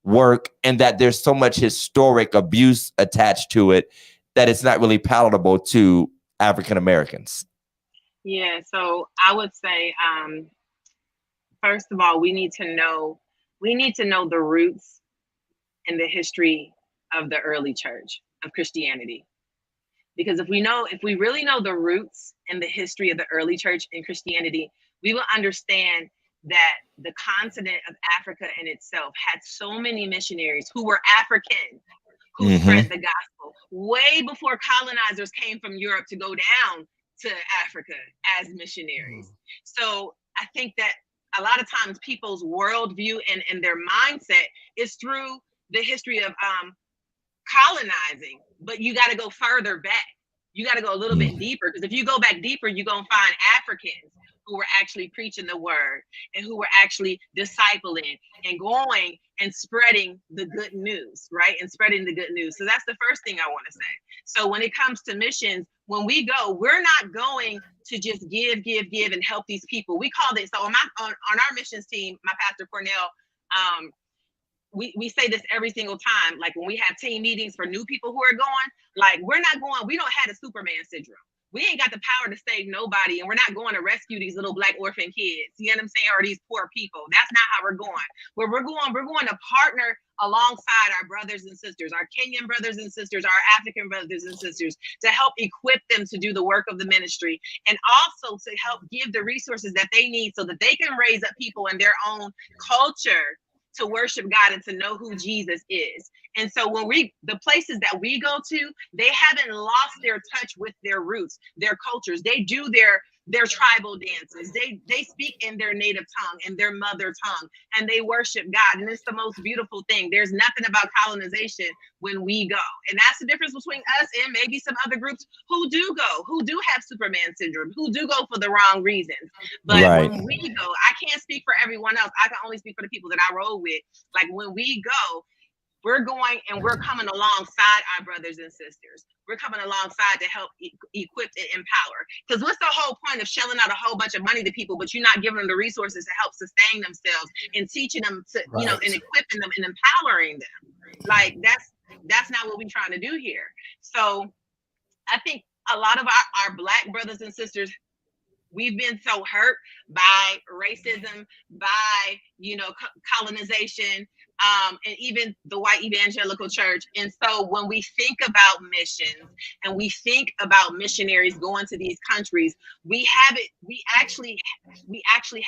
work and that there's so much historic abuse attached to it that it's not really palatable to African Americans? Yeah, so I would say, first of all, we need to know the roots and the history of the early church of Christianity. Because if we really know the roots and the history of the early church in Christianity, we will understand that the continent of Africa in itself had so many missionaries who were African, who spread the gospel way before colonizers came from Europe to go down to Africa as missionaries. So I think that a lot of times people's worldview and their mindset is through the history of colonizing, but you got to go further back. You got to go a little bit deeper, because if you go back deeper, you're going to find Africans who were actually preaching the word and who were actually discipling and going and spreading the good news, right? And spreading the good news. So that's the first thing I want to say. So when it comes to missions, when we go, we're not going to just give and help these people. We call it, so on our missions team, my pastor Cornell, we say this every single time. Like when we have team meetings for new people who are going, like we don't have a Superman syndrome. We ain't got the power to save nobody, and we're not going to rescue these little Black orphan kids, you know what I'm saying, or these poor people. That's not how we're going. Where we're going to partner alongside our brothers and sisters, our Kenyan brothers and sisters, our African brothers and sisters, to help equip them to do the work of the ministry, and also to help give the resources that they need so that they can raise up people in their own culture to worship God and to know who Jesus is. And so the places that we go to, they haven't lost their touch with their roots, their cultures. They do their tribal dances. They speak in their native tongue, in their mother tongue, and they worship God. And it's the most beautiful thing. There's nothing about colonization when we go. And that's the difference between us and maybe some other groups who do go, who do have Superman syndrome, who do go for the wrong reasons. But when we go, I can't speak for everyone else. I can only speak for the people that I roll with. Like when we go, we're going and we're coming alongside our brothers and sisters. We're coming alongside to help equip and empower. Because what's the whole point of shelling out a whole bunch of money to people, but you're not giving them the resources to help sustain themselves and teaching them to, you know, and equipping them and empowering them? Like that's not what we're trying to do here. So I think a lot of our Black brothers and sisters, we've been so hurt by racism, by, you know, colonization, and even the white evangelical church. And so when we think about missions and we think about missionaries going to these countries, we actually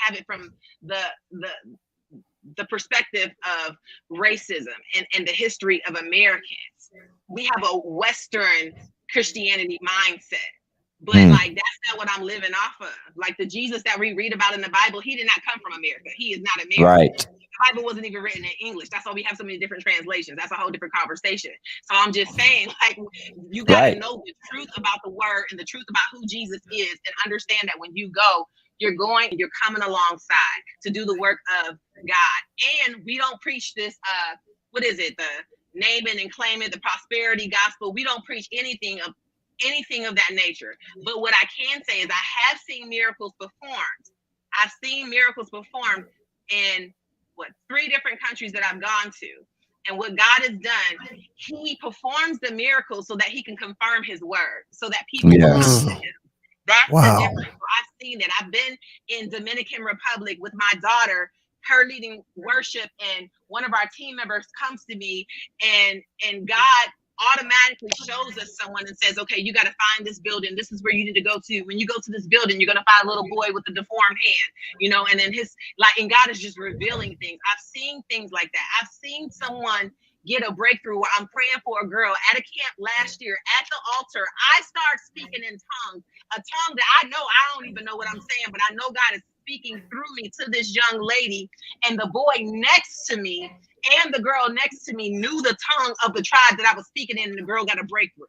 have it from the perspective of racism and the history of Americans. We have a Western Christianity mindset. But like, that's not what I'm living off of. Like the Jesus that we read about in the Bible, he did not come from America. He is not American. Right. The Bible wasn't even written in English. That's why we have so many different translations. That's a whole different conversation. So I'm just saying, like, you got to know the truth about the word and the truth about who Jesus is, and understand that when you go, you're coming alongside to do the work of God. And we don't preach this, what is it? The name it and claim it, the prosperity gospel. We don't preach anything of that nature. But what I can say is I have seen miracles performed. I've seen miracles performed in 3 different countries that I've gone to. And what God has done, he performs the miracles so that he can confirm his word, so that people will come to him. That's the difference. So I've seen it. I've been in Dominican Republic with my daughter, her leading worship, and one of our team members comes to me, and God automatically shows us someone and says, okay, you got to find this building. This is where you need to go to. When you go to this building, you're going to find a little boy with a deformed hand, you know, and then and God is just revealing things. I've seen things like that. I've seen someone get a breakthrough where I'm praying for a girl at a camp last year at the altar. I start speaking in tongues, a tongue that I don't even know what I'm saying, but I know God is speaking through me to this young lady, and the boy next to me and the girl next to me knew the tongue of the tribe that I was speaking in, and the girl got a breakthrough.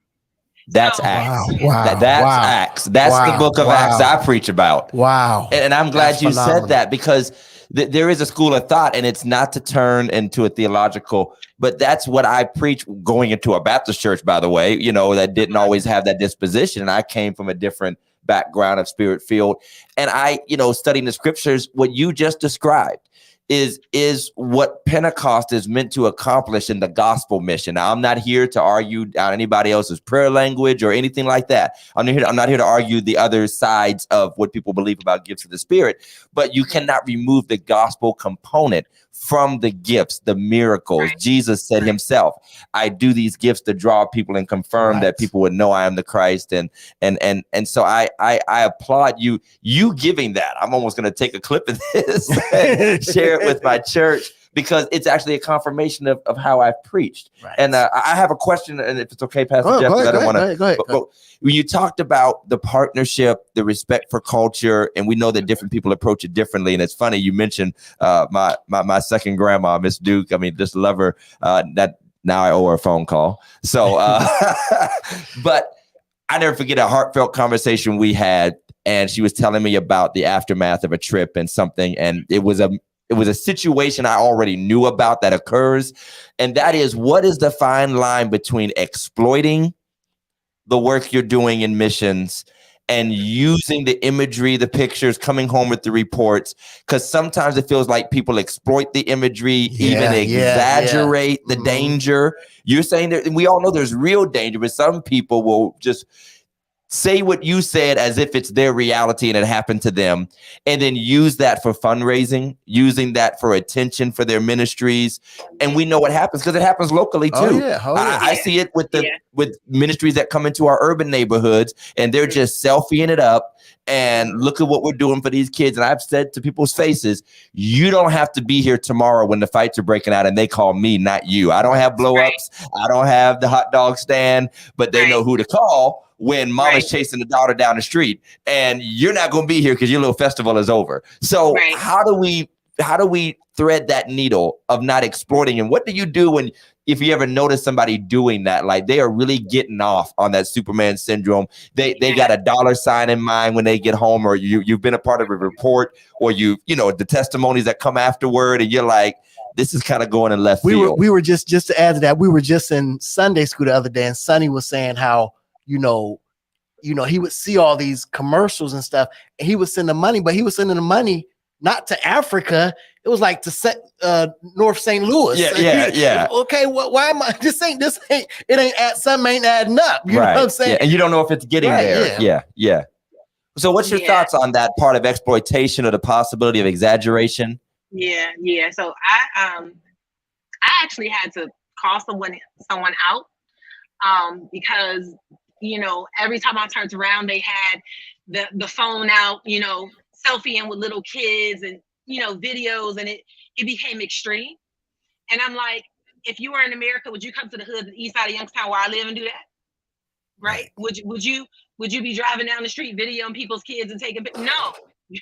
That's So Acts. Wow. That's Acts. That's the book of Acts I preach about. Wow. And I'm glad That's you phenomenal. said that, because there is a school of thought, and it's not to turn into a theological, but that's what I preach going into a Baptist church, by the way, that didn't always have that disposition. And I came from a different background of spirit field. And I, studying the scriptures, what you just described is what Pentecost is meant to accomplish in the gospel mission. Now, I'm not here to argue on anybody else's prayer language or anything like that. I'm not here to argue the other sides of what people believe about gifts of the Spirit, but you cannot remove the gospel component from the gifts, the miracles. Right. Jesus said himself, I do these gifts to draw people and confirm that people would know I am the Christ. And so I applaud you giving that. I'm almost going to take a clip of this and share it with my church, because it's actually a confirmation of how I've preached. Right. And I have a question, and if it's okay, Pastor Jeff, I don't want to. Go ahead. But when you talked about the partnership, the respect for culture, and we know that different people approach it differently. And it's funny you mentioned my second grandma, Miss Duke. I mean, just love her. That now I owe her a phone call. So, but I never forget a heartfelt conversation we had, and she was telling me about the aftermath of a trip and something, and it was a situation I already knew about that occurs. And that is, what is the fine line between exploiting the work you're doing in missions and using the imagery, the pictures, coming home with the reports? Because sometimes it feels like people exploit the imagery, even exaggerate the danger. You're saying that, and we all know there's real danger, but some people will just say what you said as if it's their reality and it happened to them, and then use that for fundraising, using that for attention for their ministries. And we know what happens, because it happens locally too. I see it with ministries that come into our urban neighborhoods, and they're just selfieing it up. And look at what we're doing for these kids. And I've said to people's faces, you don't have to be here tomorrow when the fights are breaking out and they call me, not you. I don't have blow ups. I don't have the hot dog stand, but they know who to call when mom is chasing the daughter down the street, and you're not going to be here because your little festival is over. So how do we thread that needle of not exploiting? And what do you do if you ever notice somebody doing that, like they are really getting off on that Superman syndrome? They got a dollar sign in mind when they get home, or you've been a part of a report, or the testimonies that come afterward, and you're like, this is kind of going in left field. We were just to add to that, we were just in Sunday school the other day, and Sonny was saying how he would see all these commercials and stuff, and he would send the money, but he was sending the money not to Africa. It was like to North St. Louis. Yeah. Okay, why am I? It ain't something ain't adding up. You know what I'm saying? Yeah. And you don't know if it's getting there. Yeah. So what's your thoughts on that part of exploitation, or the possibility of exaggeration? Yeah. So I actually had to call someone out, because every time I turned around, they had the phone out, selfieing with little kids and videos, and it became extreme. And I'm like, if you were in America, would you come to the hood, the east side of Youngstown where I live, and do that? Right? Would you be driving down the street videoing people's kids and taking pictures? No,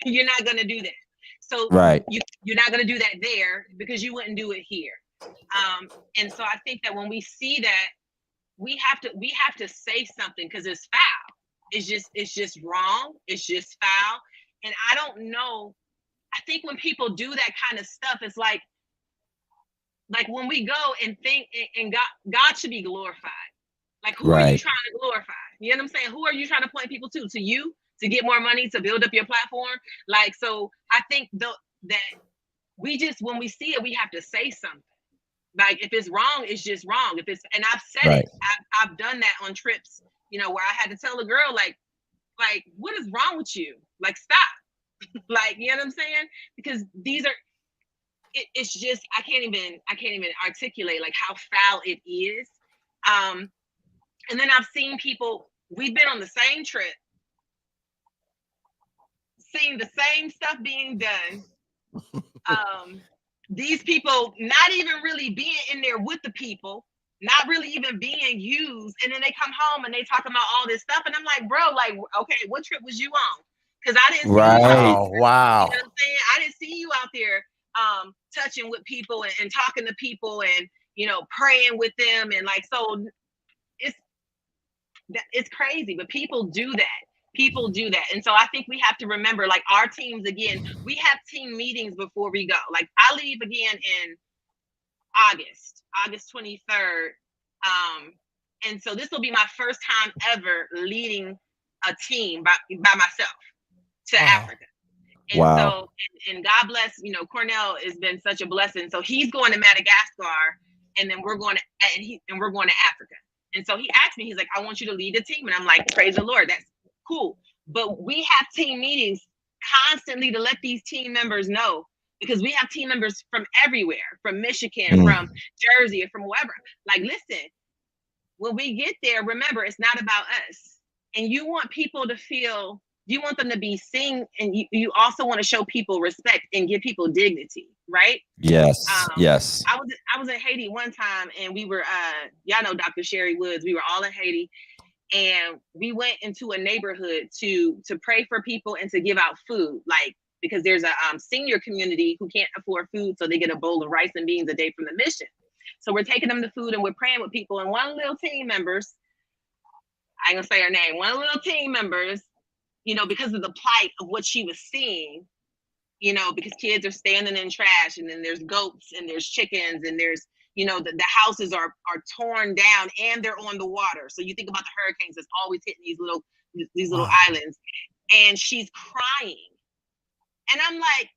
you're not gonna do that. So you're not gonna do that there, because you wouldn't do it here. And so I think that when we see that, we have to say something, because it's foul. It's just wrong. It's just foul. And I don't know. I think when people do that kind of stuff, it's like when we go and think, and God should be glorified. Like, who are you trying to glorify? You know what I'm saying? Who are you trying to point people to? To you, to get more money, to build up your platform? Like, so I think that when we see it, we have to say something. Like, if it's wrong, it's just wrong. And I've said it. I've done that on trips, where I had to tell a girl, like, what is wrong with you? Like, stop. Like, you know what I'm saying? Because these are, it's just, I can't even articulate like how foul it is. And then I've seen people, we've been on the same trip, seeing the same stuff being done. These people not even really being in there with the people, not really even being used. And then they come home and they talk about all this stuff. And I'm like, bro, like, okay, what trip was you on? Because I didn't see you out there. Wow. You know what I'm saying? I didn't see you out there touching with people and talking to people and, praying with them. And like, so It's crazy, but people do that. People do that. And so I think we have to remember, like, our teams, again, we have team meetings before we go. Like, I leave again in August 23rd. And so this will be my first time ever leading a team by myself to Africa. And so, and God bless, Cornell has been such a blessing. So he's going to Madagascar, and then we're going to Africa. And so he asked me, he's like, I want you to lead the team. And I'm like, praise the Lord, that's cool. But we have team meetings constantly to let these team members know, because we have team members from everywhere, from Michigan, from Jersey, or from wherever. Like, listen, when we get there, remember, it's not about us. And you want people to feel, you want them to be seen, and you also want to show people respect and give people dignity, right? Yes, yes. I was in Haiti one time, and we were, y'all know Dr. Sherry Woods. We were all in Haiti, and we went into a neighborhood to pray for people and to give out food, like, because there's a senior community who can't afford food, so they get a bowl of rice and beans a day from the mission. So we're taking them the food, and we're praying with people. And one little team members, I ain't gonna say her name, one little team members, because of the plight of what she was seeing, because kids are standing in trash, and then there's goats, and there's chickens, and there's, the houses are torn down, and they're on the water. So you think about the hurricanes that's always hitting these little islands, and she's crying. And I'm like,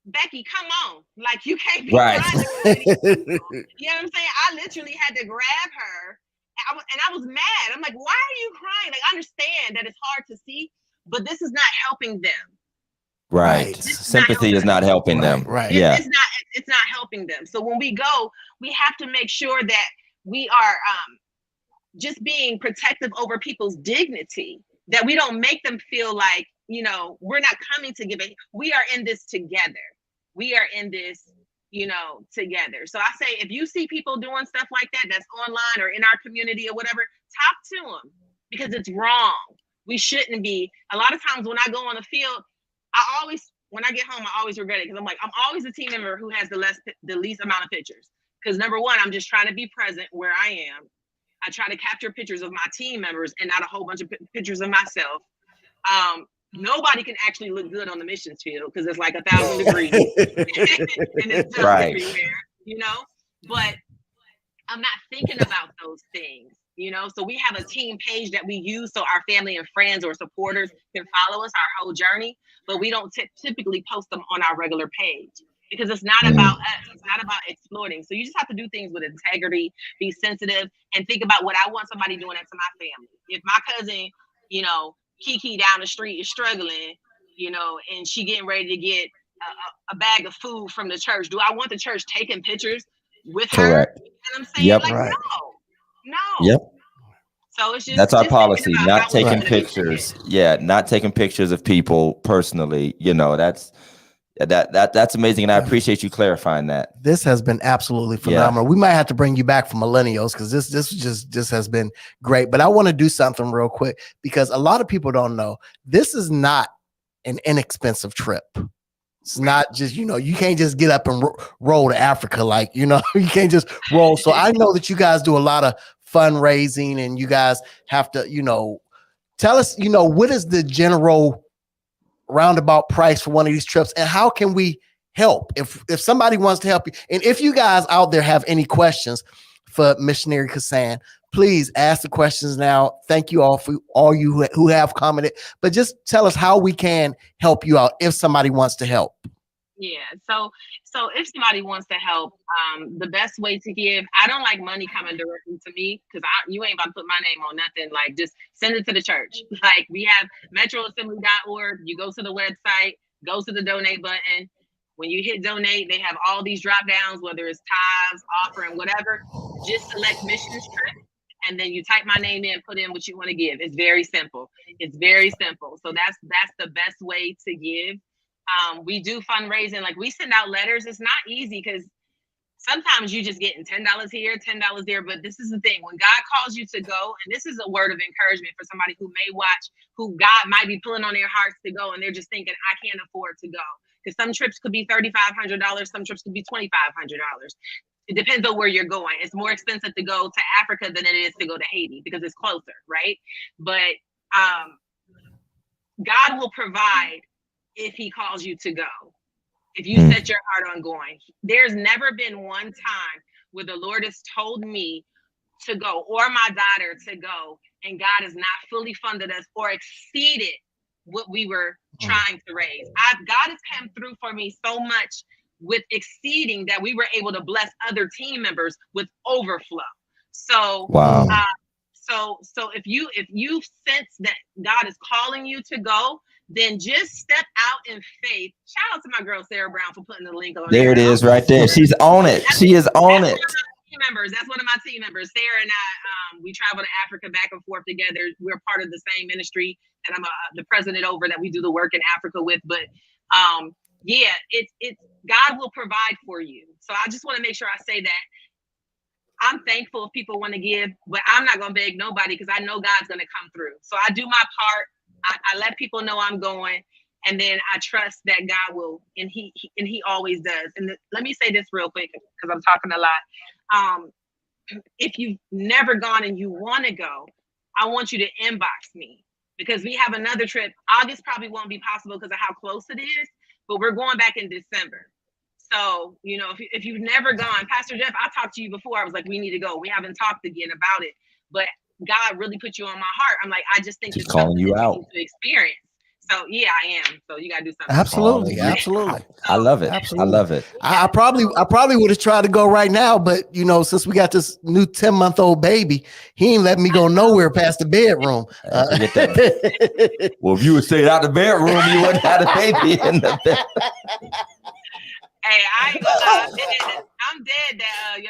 Becky, come on. Like, you can't be crying. You know what I'm saying? I literally had to grab her, and I was mad. I'm like, why are you crying? Like, I understand that it's hard to see, but this is not helping them. Right. Sympathy is not helping them. Right. Yeah. It's not helping them. So when we go, we have to make sure that we are just being protective over people's dignity, that we don't make them feel like, we're not coming to give it. We are in this together. We are in this, together. So I say, if you see people doing stuff like that, that's online or in our community or whatever, talk to them, because it's wrong. We shouldn't be. A lot of times when I go on the field, when I get home, I always regret it, because I'm like, I'm always a team member who has the least amount of pictures. Because number one, I'm just trying to be present where I am. I try to capture pictures of my team members and not a whole bunch of pictures of myself. Nobody can actually look good on the missions field because it's like 1,000 degrees and it's dust everywhere, but I'm not thinking about those things, so we have a team page that we use so our family and friends or supporters can follow us our whole journey, but we don't typically post them on our regular page, because it's not about us. It's not about exploiting. So you just have to do things with integrity, be sensitive, and think about what I want somebody doing that to my family. If my cousin, Kiki down the street is struggling, and she getting ready to get a bag of food from the church, do I want the church taking pictures with her? Correct. You know what I'm saying? Yep. Like, Right. no. Yep. So it's just, that's our policy, not taking right. pictures. Yeah, not taking pictures of people personally. That's amazing, and I appreciate you clarifying that. This has been absolutely phenomenal. We might have to bring you back for Millennials, because this just has been great. But I want to do something real quick, because a lot of people don't know this is not an inexpensive trip. It's not just, you can't just get up and roll to Africa, like, you can't just roll. So I know that you guys do a lot of fundraising, and you guys have to, tell us, what is the general roundabout price for one of these trips, and how can we help if somebody wants to help you? And if you guys out there have any questions for Missionary Cassandra, please ask the questions now. Thank you all for all you who have commented, but just tell us how we can help you out if somebody wants to help. Yeah, so if somebody wants to help, the best way to give, I don't like money coming directly to me, because you ain't about to put my name on nothing. Like, just send it to the church. Like, we have metroassembly.org. You go to the website, go to the donate button. When you hit donate, they have all these drop downs, whether it's tithes, offering, whatever. Just select missions trip, and then you type my name in, put in what you want to give. It's very simple. So that's the best way to give. We do fundraising, like, we send out letters. It's not easy, because sometimes you just getting $10 here, $10 there. But this is the thing, when God calls you to go, and this is a word of encouragement for somebody who may watch, who God might be pulling on their hearts to go, and they're just thinking, I can't afford to go. Because some trips could be $3,500, some trips could be $2,500. it depends on where you're going. It's more expensive to go to Africa than it is to go to Haiti because it's closer, right? But God will provide if he calls you to go. If you set your heart on going. There's never been one time where the Lord has told me to go or my daughter to go, and God has not fully funded us or exceeded what we were trying to raise. God has come through for me so much with exceeding that we were able to bless other team members with overflow. So wow. So if you sense that God is calling you to go, then just step out in faith. Shout out to my girl Sarah Brown for putting the link on There it is right there. She's on it. She is on it. That's one of my team members. Sarah and I, we travel to Africa back and forth together. We're part of the same ministry, and I'm the president over that we do the work in Africa with. But yeah, it's God will provide for you. So I just want to make sure I say that. I'm thankful if people want to give, but I'm not going to beg nobody because I know God's going to come through. So I do my part. I let people know I'm going, and then I trust that God will, and he always does. And let me say this real quick because I'm talking a lot. If you've never gone and you want to go, I want you to inbox me because we have another trip. August probably won't be possible because of how close it is, but we're going back in December. So, you know, if you've never gone, Pastor Jeff, I talked to you before. I was like, we need to go. We haven't talked again about it, but God really put you on my heart. I'm like, I just think She's it's calling something you that out. you need to experience. So yeah, I am. So you gotta do something. Absolutely, absolutely. I love it. Absolutely. I love it. I probably would have tried to go right now, but you know, since we got this new 10-month-old baby, he ain't letting me go nowhere past the bedroom. Forget that. Well, if you would stay out the bedroom, you wouldn't have a baby in the bed. Hey, I ain't gonna lie. I'm dead that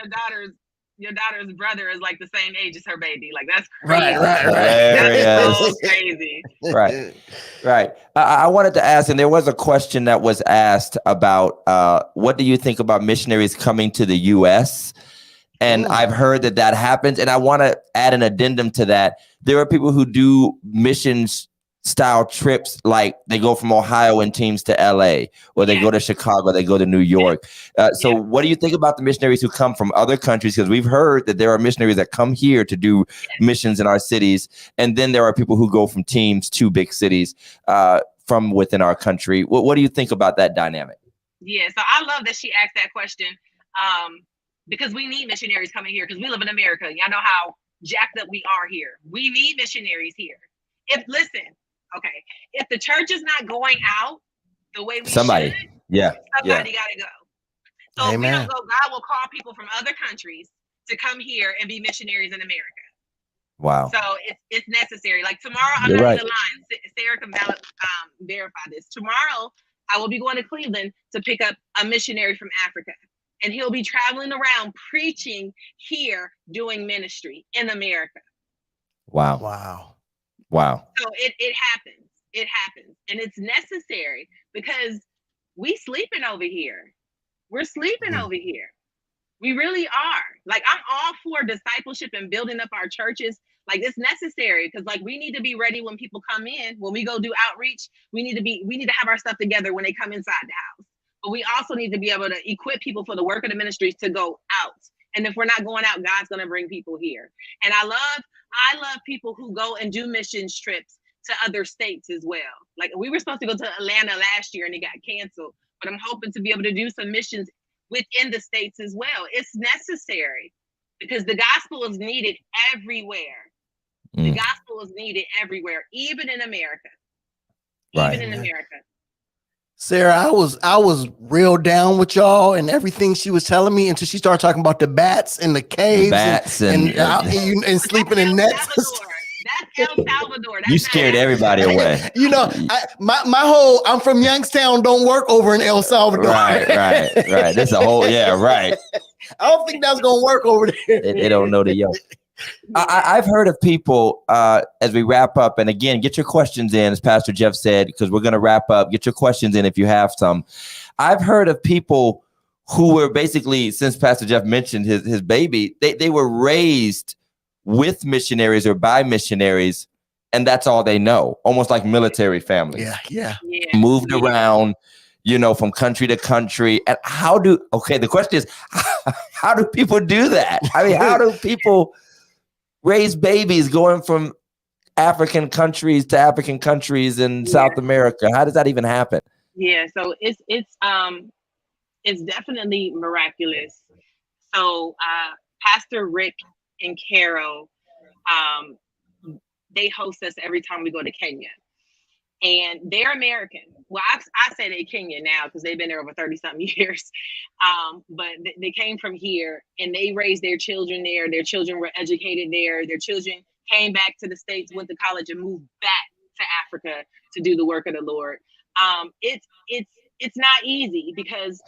your daughter's brother is like the same age as her baby. Like that's crazy. Right. That's so crazy. Right. I wanted to ask, and there was a question that was asked about what do you think about missionaries coming to the U.S.? And I've heard that happens, and I want to add an addendum to that. There are people who do missions style trips, like they go from Ohio in teams to LA, or they go to Chicago, they go to New York. So what do you think about the missionaries who come from other countries? Because we've heard that there are missionaries that come here to do missions in our cities. And then there are people who go from teams to big cities from within our country. What do you think about that dynamic? Yeah, so I love that she asked that question because we need missionaries coming here because we live in America. Y'all know how jacked up we are here. We need missionaries here. If the church is not going out the way we should, somebody gotta go. So if we don't go, God will call people from other countries to come here and be missionaries in America. Wow. So it's necessary. Like tomorrow, I'm not in the line. Sarah can verify this. Tomorrow, I will be going to Cleveland to pick up a missionary from Africa. And he'll be traveling around preaching here, doing ministry in America. Wow. So it happens. It happens. And it's necessary because we sleeping over here. We're sleeping over here. We really are. Like, I'm all for discipleship and building up our churches. Like, it's necessary because, like, we need to be ready when people come in. When we go do outreach, we need to have our stuff together when they come inside the house. But we also need to be able to equip people for the work of the ministries to go out. And if we're not going out, God's going to bring people here. And I love people who go and do missions trips to other states as well. Like, we were supposed to go to Atlanta last year and it got canceled. But I'm hoping to be able to do some missions within the states as well. It's necessary because the gospel is needed everywhere. The gospel is needed everywhere, even in America. Even in America. Sarah, I was real down with y'all and everything she was telling me until she started talking about the bats and the caves and sleeping in nets. That's El Salvador. You scared everybody away. You know, I'm from Youngstown, don't work over in El Salvador. Right. That's a whole, right. I don't think that's going to work over there. They don't know the yoke. I've heard of people as we wrap up, and again, get your questions in, as Pastor Jeff said, because we're going to wrap up. Get your questions in if you have some. I've heard of people who were basically, since Pastor Jeff mentioned his baby, they were raised with missionaries or by missionaries, and that's all they know, almost like military families. Yeah. Moved around, from country to country. And the question is, how do people do that? I mean, how do people raise babies going from African countries to African countries in South America? How does that even happen? Yeah, so it's definitely miraculous. So Pastor Rick and Carol, they host us every time we go to Kenya. And they're American. Well, I say they're Kenyan now because they've been there over 30-something years. But they came from here and they raised their children there. Their children were educated there. Their children came back to the States, went to college, and moved back to Africa to do the work of the Lord. It's not easy because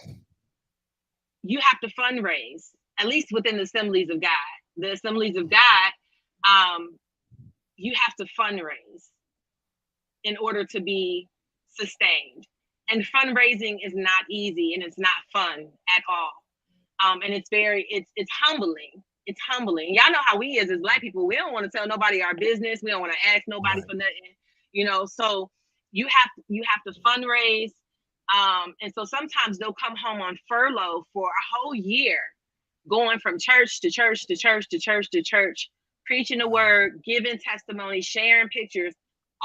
you have to fundraise, at least within the Assemblies of God. The Assemblies of God, you have to fundraise in order to be sustained. And fundraising is not easy and it's not fun at all. And it's humbling. It's humbling. Y'all know how we is as Black people. We don't want to tell nobody our business. We don't want to ask nobody for nothing, so you have to fundraise. And so sometimes they'll come home on furlough for a whole year, going from church to church to church to church to church, preaching the word, giving testimony, sharing pictures,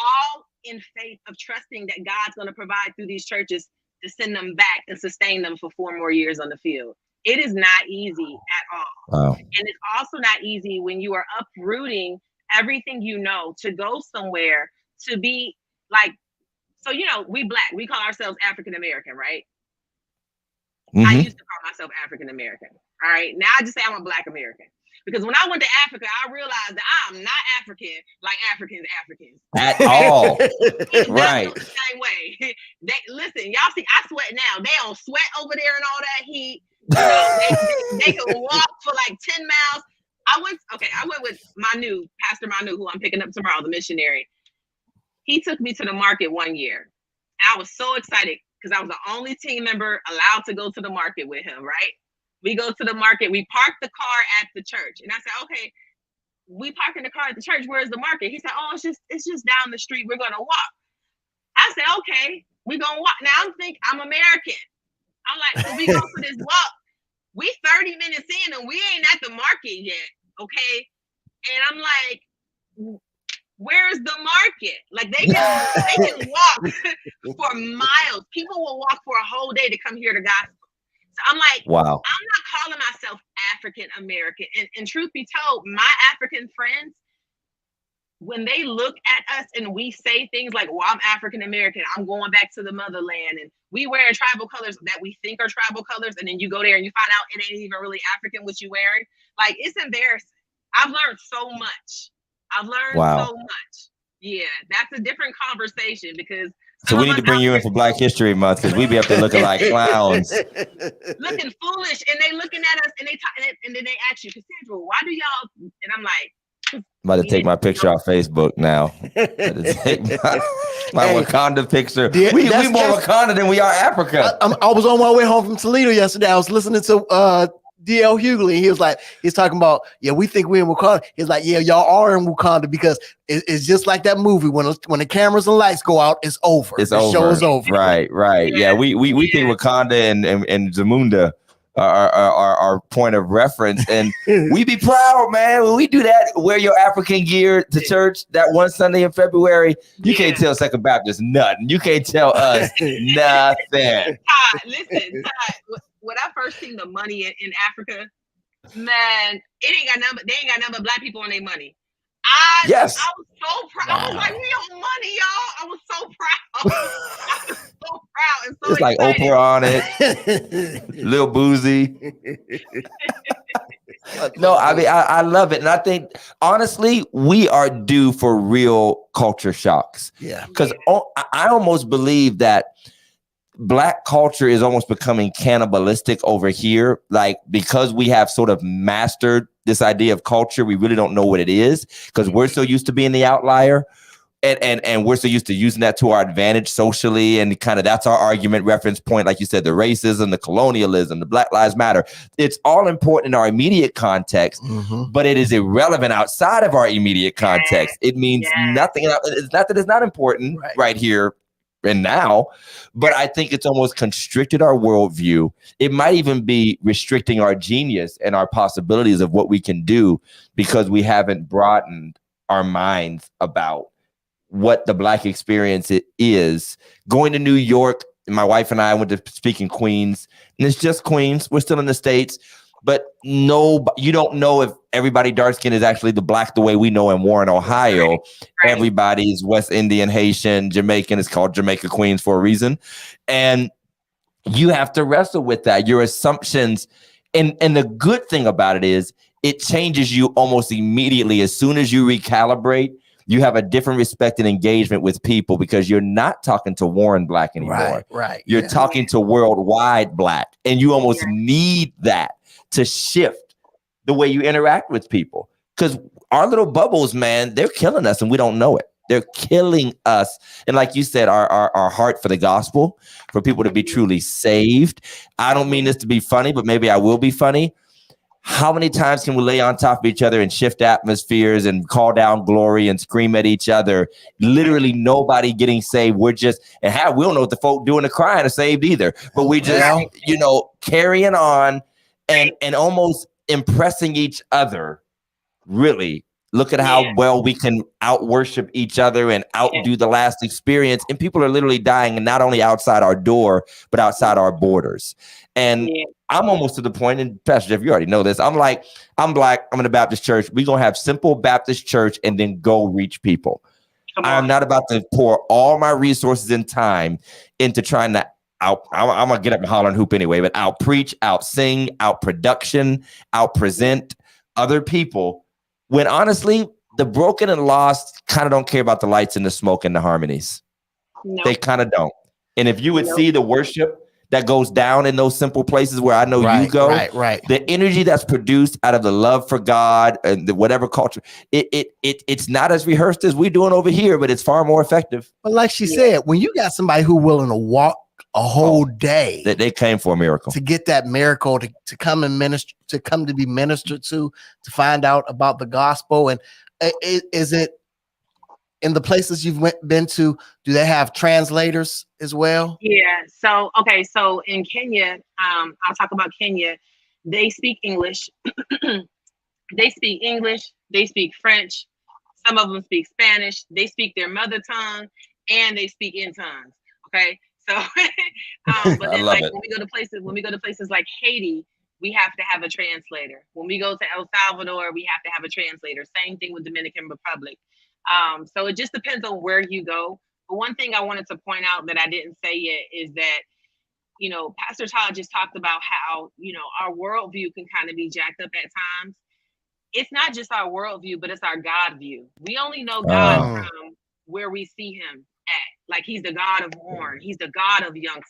all in faith of trusting that God's going to provide through these churches to send them back and sustain them for 4 more years on the field. It is not easy at all. Wow. And it's also not easy when you are uprooting everything to go somewhere to be like, so we Black, we call ourselves African American, right? Mm-hmm. I used to call myself African American. All right. Now I just say I'm a Black American. Because when I went to Africa, I realized that I'm not African like Africans at all. Right. The same way. Listen, y'all see, I sweat now. They don't sweat over there and all that heat. They can walk for like 10 miles. I went with Pastor Manu, who I'm picking up tomorrow, the missionary. He took me to the market one year. And I was so excited because I was the only team member allowed to go to the market with him, right? We go to the market, we park the car at the church. And I said, okay, we parking the car at the church, where's the market? He said, oh, it's just down the street, we're gonna walk. I said, okay, we're gonna walk. Now I'm American. I'm like, so we go for this walk. We 30 minutes in and we ain't at the market yet, okay? And I'm like, where's the market? Like they can walk for miles. People will walk for a whole day to come hear the gospel. So I'm like, wow. I'm not calling myself African American. And truth be told, my African friends, when they look at us and we say things like, well, I'm African American, I'm going back to the motherland, and we wearing tribal colors that we think are tribal colors, and then you go there and you find out it ain't even really African what you wearing. Like, it's embarrassing. I've learned so much. So much. Yeah, that's a different conversation because so we need to bring you in for Black History Month because we be up there looking like clowns. Looking foolish, and they looking at us and then they ask you, Cassandra, why do y'all? And I'm like, I'm about to take my picture off Facebook now. Take my Wakanda picture. We more Wakanda than we are Africa. I was on my way home from Toledo yesterday. I was listening to D.L. Hughley. He's talking about, we think we're in Wakanda. He's like, yeah, y'all are in Wakanda because it's just like that movie. When the cameras and lights go out, it's over. The show is over. Right. Yeah, we think Wakanda and Zamunda our point of reference, and we be proud, man, when we do that. Wear your African gear to church that one Sunday in February. You can't tell Second Baptist nothing. You can't tell us nothing. Listen, when I first seen the money in Africa, man, they ain't got nothing but Black people on their money. I was so proud. Wow. I was like, we on money, y'all. I was so proud. I was so proud and so it's like excited. Oprah on it, Lil Boozy. No, I mean, I love it. And I think, honestly, we are due for real culture shocks. Yeah. Because I almost believe that Black culture is almost becoming cannibalistic over here. Like, because we have sort of mastered this idea of culture, we really don't know what it is because we're so used to being the outlier. And we're so used to using that to our advantage socially, and kind of that's our argument reference point. Like you said, the racism, the colonialism, the Black Lives Matter. It's all important in our immediate context, but it is irrelevant outside of our immediate context. It means nothing. It's not that it's not important right here and now, but I think it's almost constricted our worldview. It might even be restricting our genius and our possibilities of what we can do because we haven't broadened our minds about what the Black experience is. Going to New York, my wife and I went to speak in Queens, and it's just Queens. We're still in the States, but no, you don't know if everybody dark skin is actually the Black the way we know in Warren, Ohio. Right. Everybody's West Indian, Haitian, Jamaican. It's called Jamaica Queens for a reason. And you have to wrestle with that. Your assumptions. And the good thing about it is it changes you almost immediately. As soon as you recalibrate, you have a different respect and engagement with people because you're not talking to Warren Black anymore. Right. You're talking to worldwide Black. And you almost need that to shift the way you interact with people. Because our little bubbles, man, they're killing us and we don't know it. They're killing us. And like you said, our heart for the gospel, for people to be truly saved. I don't mean this to be funny, but maybe I will be funny. How many times can we lay on top of each other and shift atmospheres and call down glory and scream at each other? Literally nobody getting saved. We're just, and how we don't know what the folk doing the crying are saved either. But we just, carrying on and almost impressing each other. Really, look at how well we can out-worship each other and outdo the last experience. And people are literally dying, and not only outside our door, but outside our borders. And I'm almost to the point, and Pastor Jeff, you already know this. I'm Black. I'm in a Baptist church. We're going to have simple Baptist church and then go reach people. I'm not about to pour all my resources and time into trying to I'm going to get up and holler and hoop anyway, but out preach, out sing, out production, out present other people. When honestly, the broken and lost kind of don't care about the lights and the smoke and the harmonies. Nope. They kind of don't. And if you would see the worship that goes down in those simple places where I know you go, the energy that's produced out of the love for God and the whatever culture, it's not as rehearsed as we're doing over here, but it's far more effective. But like she said, when you got somebody who willing to walk a whole day, that they came for a miracle, to get that miracle, to come and minister, to come to be ministered to find out about the gospel. And is it in the places you've been to, do they have translators as well? Yeah. So in Kenya, I'll talk about Kenya. They speak English. They speak English. They speak French. Some of them speak Spanish. They speak their mother tongue and they speak in tongues. Okay. So, but then like when we go to places like Haiti, we have to have a translator. When we go to El Salvador, we have to have a translator. Same thing with Dominican Republic. So it just depends on where you go. But one thing I wanted to point out that I didn't say yet is that, Pastor Todd just talked about how, our worldview can kind of be jacked up at times. It's not just our worldview, but it's our God view. We only know God from where we see him at. Like he's the God of Warren. He's the God of Youngstown.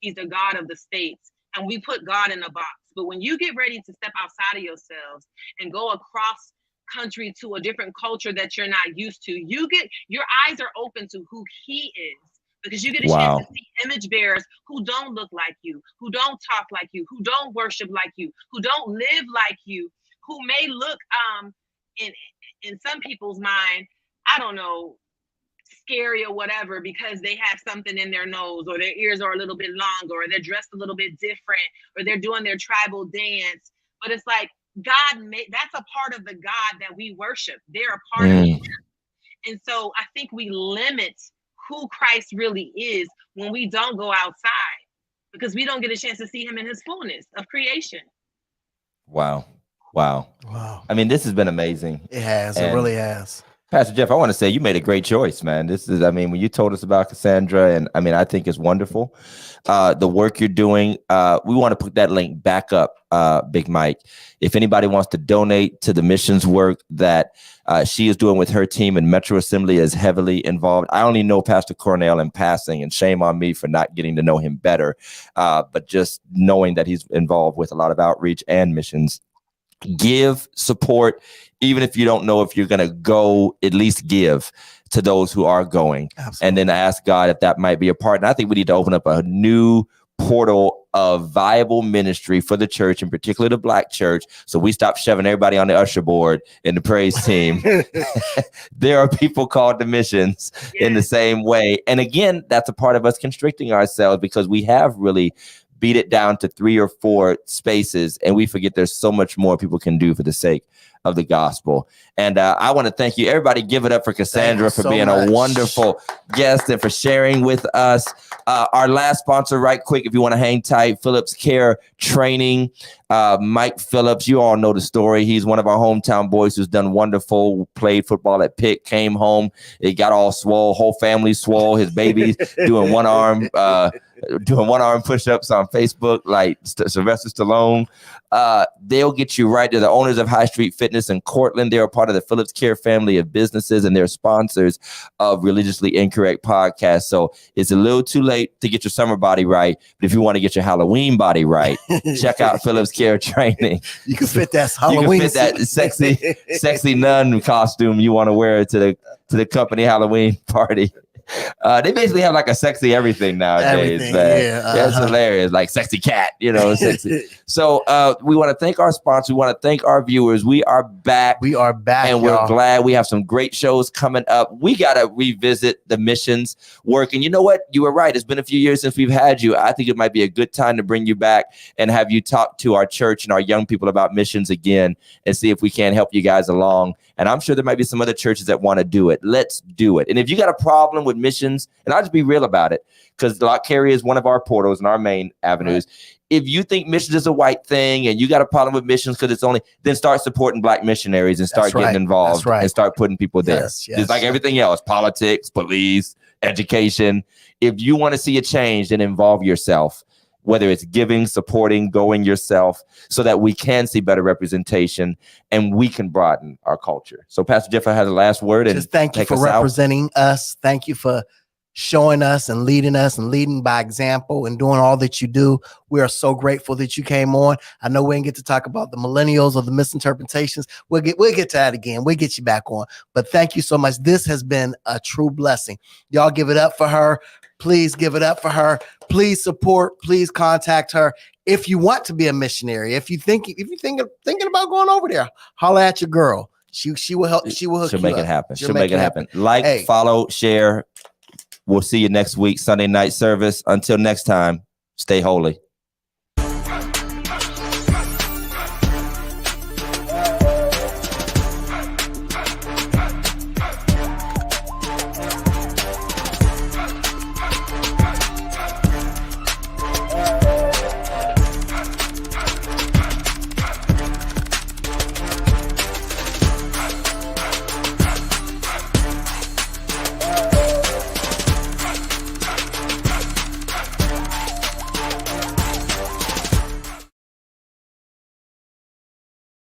He's the God of the States. And we put God in a box. But when you get ready to step outside of yourselves and go across country to a different culture that you're not used to, your eyes are open to who he is, because you get a chance to see image bearers who don't look like you, who don't talk like you, who don't worship like you, who don't live like you, who may look in some people's mind, I don't know, scary or whatever, because they have something in their nose, or their ears are a little bit longer, or they're dressed a little bit different, or they're doing their tribal dance. But it's like God that's a part of the God that we worship. They're a part of him. And so I think we limit who Christ really is when we don't go outside, because we don't get a chance to see him in his fullness of creation. Wow. I mean, this has been amazing. It has. It really has. Pastor Jeff, I want to say you made a great choice, man. When you told us about Cassandra, and I think it's wonderful. The work you're doing, we want to put that link back up, Big Mike. If anybody wants to donate to the missions work that she is doing with her team, and Metro Assembly is heavily involved. I only know Pastor Cornell in passing, and shame on me for not getting to know him better. But just knowing that he's involved with a lot of outreach and missions. Give, support, even if you don't know if you're going to go, at least give to those who are going. Absolutely. And then ask God if that might be a part. And I think we need to open up a new portal a viable ministry for the church, in particular the Black church, so we stop shoving everybody on the usher board in the praise team, there are people called to missions in the same way. And again, that's a part of us constricting ourselves because we have really beat it down to 3 or 4 spaces, and we forget there's so much more people can do for the sake of the gospel. And I want to thank you. Everybody give it up for Cassandra for being a wonderful guest and for sharing with us. Our last sponsor, right quick, if you want to hang tight, Phillips Care Training. Mike Phillips, you all know the story. He's one of our hometown boys who's done wonderful, played football at Pitt, came home. It got all swole, whole family swole. His baby's doing one arm push-ups on Facebook like Sylvester Stallone. They'll get you right. They're the owners of High Street Fitness in Cortland. They're a part of the Phillips Care family of businesses, and they're sponsors of Religiously Incorrect podcast. So it's a little too late to get your summer body right, but if you want to get your Halloween body right, check out Phillips Care Training. You can fit that Halloween. You can fit that sexy nun costume you want to wear to the company Halloween party. They basically have like a sexy everything nowadays. It's hilarious, like sexy cat, sexy. So we want to thank our sponsors. We want to thank our viewers. We are back, and we're glad. We have some great shows coming up. We got to revisit the missions work, and you know what, you were right, it's been a few years since we've had you. I think it might be a good time to bring you back and have you talk to our church and our young people about missions again and see if we can help you guys along. And I'm sure there might be some other churches that want to do it. Let's do it. And if you got a problem with missions, and I'll just be real about it, because Lock Carry is one of our portals and our main avenues. Right. If you think missions is a white thing and you got a problem with missions because it's only, then start supporting Black missionaries and start getting involved and start putting people there. It's like everything else, politics, police, education. If you want to see a change, then involve yourself, whether it's giving, supporting, going yourself, so that we can see better representation and we can broaden our culture. So Pastor Jeff has the last word. And just thank you for representing us. Thank you for showing us and leading by example and doing all that you do. We are so grateful that you came on. I know we didn't get to talk about the Millennials or the Misinterpretations. We'll get to that again. We'll get you back on. But thank you so much. This has been a true blessing. Y'all give it up for her. Please give it up for her. Please support. Please contact her. If you want to be a missionary, if you're thinking about going over there, holler at your girl. She will help. She'll make it happen. She'll make it happen. Like, follow, share. We'll see you next week, Sunday night service. Until next time, stay holy.